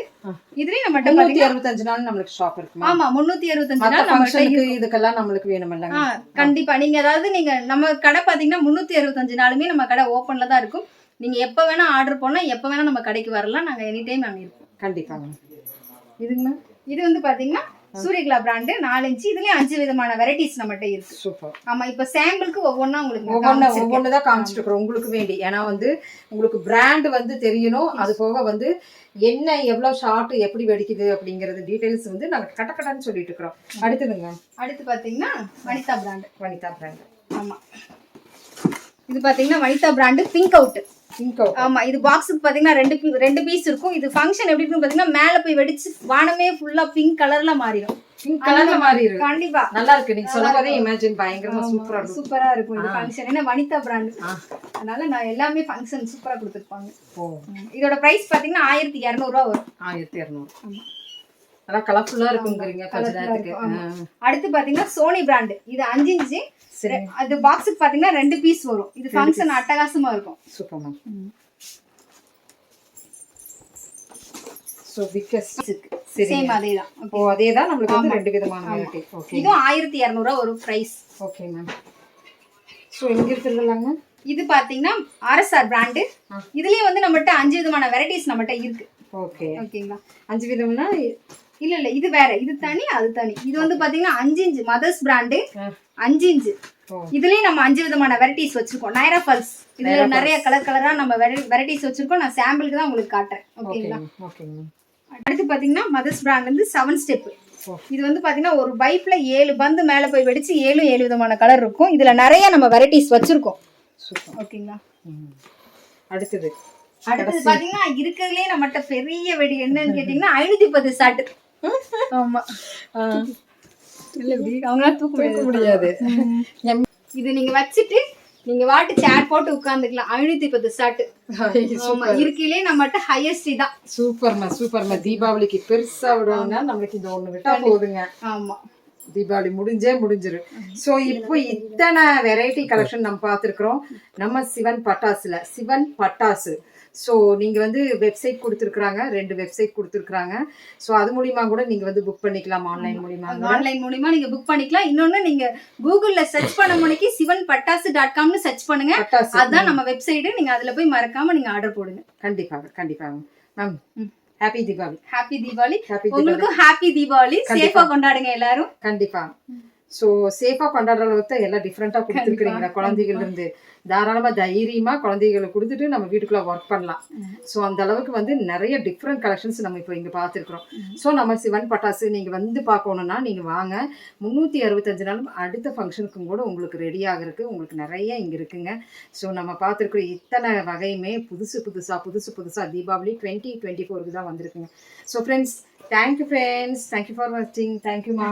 இதுலயே நம்ம 365 நாள் நமக்கு ஷாப் இருக்கு. ஆமா, 365 நாள் நமக்கு இதுக்கெல்லாம் நமக்கு வேணும்ல. கண்டிப்பா. நீங்க அதாவது நீங்க நம்ம கடை பாத்தீங்கன்னா 365 நாளுமே நம்ம கடை ஓபன்ல தான் இருக்கும். நீங்க எப்ப வேணா ஆர்டர் பண்ணா எப்ப வேணா நம்ம கடைக்கு வரலாம். நாங்க எனி டைம் நாங்க இருப்போம். கண்டிப்பாங்க. இதுங்க, இது வந்து பாத்தீங்கன்னா சூரியகலா பிராண்ட் 4 இன்ச். இதுலயே 5 விதமான வெரைட்டிஸ் நம்மகிட்ட இருக்கு. சூப்பர். ஆமா, இப்ப சாம்பிளுக்கு ஒவ்வொன்னா உங்களுக்கு ஒவ்வொன்னு தான் காமிச்சிட்டு இருக்கோம் உங்களுக்கு வேண்டி. ஏன்னா வந்து உங்களுக்கு பிராண்ட் வந்து தெரியணும். அது போக வந்து என்ன எவ்வளவு ஷார்ட் எப்படி வெடிக்குது அப்படிங்கறது டீடைல்ஸ் வந்து நாங்க கட்டன்னு சொல்லிட்டு இருக்கிறோம். அடுத்ததுங்க, அடுத்து பாத்தீங்கன்னா வனிதா பிராண்ட். ஆமா, இது பாத்தீங்கன்னா வனிதா பிராண்ட் பிங்க் அவுட். ஆமா, இது பாக்ஸுக்கு பாத்தீங்கன்னா 2 பீஸ் இருக்கும். இது ஃபங்க்ஷன் எப்படி இருக்கும் பாத்தீங்கன்னா மேல போய் வெடிச்சு வானமே ஃபுல்லா பிங்க் கலர்ல மாறிடும். கண்டிப்பா நல்லா இருக்கு. நீங்க சொல்றதே இமேஜின் பயங்கரமா சூப்பரா இருக்கும் இந்த ஃபங்க்ஷன். ஏன்னா வனிதா பிராண்ட், அதனால நான் எல்லாமே ஃபங்க்ஷன் சூப்பரா கொடுத்துருப்பாங்க. இதோட பிரைஸ் பாத்தீங்கன்னா 1200 ரூபாய் வரும். 1200. நல்லா கலர்ஃபுல்லா இருக்குங்கறீங்க கொஞ்ச நேரத்துக்கு. அடுத்து பாத்தீங்கன்னா சோனி பிராண்ட். இது 5 இன்ச். அது பாக்ஸுக்கு பாத்தீங்கன்னா 2 பீஸ் வரும். இது ஃபங்க்ஷன் அட்டகாசமா இருக்கும். Super ma'am. So biggest same அதேதான். ஓ, அதேதான். நமக்கு வந்து 2 விதமான வெரைட்டி. ஓகே. இது 1200 ரூபாய் ஒரு பிரைஸ். Okay ma'am. சோ எங்க இருக்குதுலாங்க? இது பாத்தீங்கன்னா ஆர்எஸ்ஆர் பிராண்ட். இதுலயே வந்து நம்மட்ட 5 விதமான வெரைட்டிஸ் நம்மட்ட இருக்கு. ஓகே. ஓகேங்களா? 5 விதம்னா இல்ல இது வேற, இது தனி அது தனி. இது வந்து பாத்தீங்கன்னா 5 இன்ச் மதர்ஸ் பிராண்ட். 5 இன்ச். இதுலயே நம்ம 5 விதமான வெரைட்டிஸ் வச்சிருக்கோம். நைரா பல்ஸ். இதுல நிறைய கலரா நம்ம வெரைட்டிஸ் வச்சிருக்கோம். நான் சாம்பிளுக்கு தான் உங்களுக்கு காட்டுறேன். ஓகேங்களா? ஓகேங்க. அடுத்து பாத்தீங்கன்னா மதர்ஸ் பிராண்ட் வந்து 7 ஸ்டெப். இது வந்து பாத்தீங்கன்னா ஒரு பைப்ல 7 பந்து மேல போய் வெடிச்சு 7 விதமான கலர் இருக்கும். இதுல நிறைய நம்ம வெரைட்டிஸ் வச்சிருக்கோம். ஓகேங்களா. அடுத்தது பாத்தீங்கன்னா இருக்கிறதுலயே நம்மகிட்ட பெரிய வெடி என்னன்னு கேட்டீங்கன்னா 510 சாட்டு. ஆமா, அவங்களால தூக்க முடியாது. இது நீங்க வச்சுட்டு நீங்க வாட்டு சேர் போட்டு உட்கார்ந்துக்கலாம். 510 சாட்டு. இருக்கையிலே நம்மகிட்ட ஹையஸ்ட் தான். சூப்பர்மா. தீபாவளிக்கு பெருசா விடுவாங்க, நம்மளுக்கு இந்த ஒண்ணு விட்டா போதுங்க. ஆமா, தீபாவளி முடிஞ்சிரு. சோ இப்போ இத்தனை வெரைட்டி கலெக்ஷன் நம்ம பார்த்துருக்குறோம் நம்ம சிவன் பட்டாசு. ஸோ நீங்கள் வந்து வெப்சைட் கொடுத்துருக்குறாங்க, 2 வெப்சைட் கொடுத்துருக்குறாங்க. ஸோ அது மூலியமா கூட நீங்கள் வந்து புக் பண்ணிக்கலாம். ஆன்லைன் மூலியமா நீங்கள் புக் பண்ணிக்கலாம். இன்னொன்று நீங்கள் கூகுளில் சர்ச் பண்ண முடிக்கு sivanpatasu.comனு சர்ச் பண்ணுங்க. அதுதான் நம்ம வெப்சைட்டு. நீங்கள் அதில் போய் மறக்காம நீங்கள் ஆர்டர் போடுங்க. கண்டிப்பாக மேம். ஹாப்பி தீபாவளி. உங்களுக்கும் ஹாப்பி தீபாவளி. சேஃபா கொண்டாடுங்க எல்லாரும். கண்டிப்பா. ஸோ சேஃபா கொண்டாடுற அளவுக்கு தான் எல்லாம் டிஃப்ரெண்டா கொடுத்துருக்கீங்க. குழந்தைகள் இருந்து தாராளமா தைரியமா குழந்தைகளை கொடுத்துட்டு நம்ம வீட்டுக்குள்ள ஒர்க் பண்ணலாம். ஸோ அந்த அளவுக்கு வந்து நிறைய டிஃப்ரெண்ட் கலெக்ஷன்ஸ் நம்ம இப்போ இங்க பார்த்துருக்குறோம். ஸோ நம்ம சிவன் பட்டாசு நீங்க வந்து பார்க்கணும்னா நீங்க வாங்க. 365 நாளும் அடுத்த ஃபங்க்ஷனுக்கும் கூட உங்களுக்கு ரெடி ஆகிறதுக்கு உங்களுக்கு நிறைய இங்க இருக்குங்க. ஸோ நம்ம பார்த்துருக்குற இத்தனை வகையுமே புதுசா தீபாவளி 2024க்கு தான் வந்திருக்குங்க. ஸோ ஃப்ரெண்ட்ஸ், தேங்க்யூ ஃபார் வாட்சிங். தேங்க்யூமா.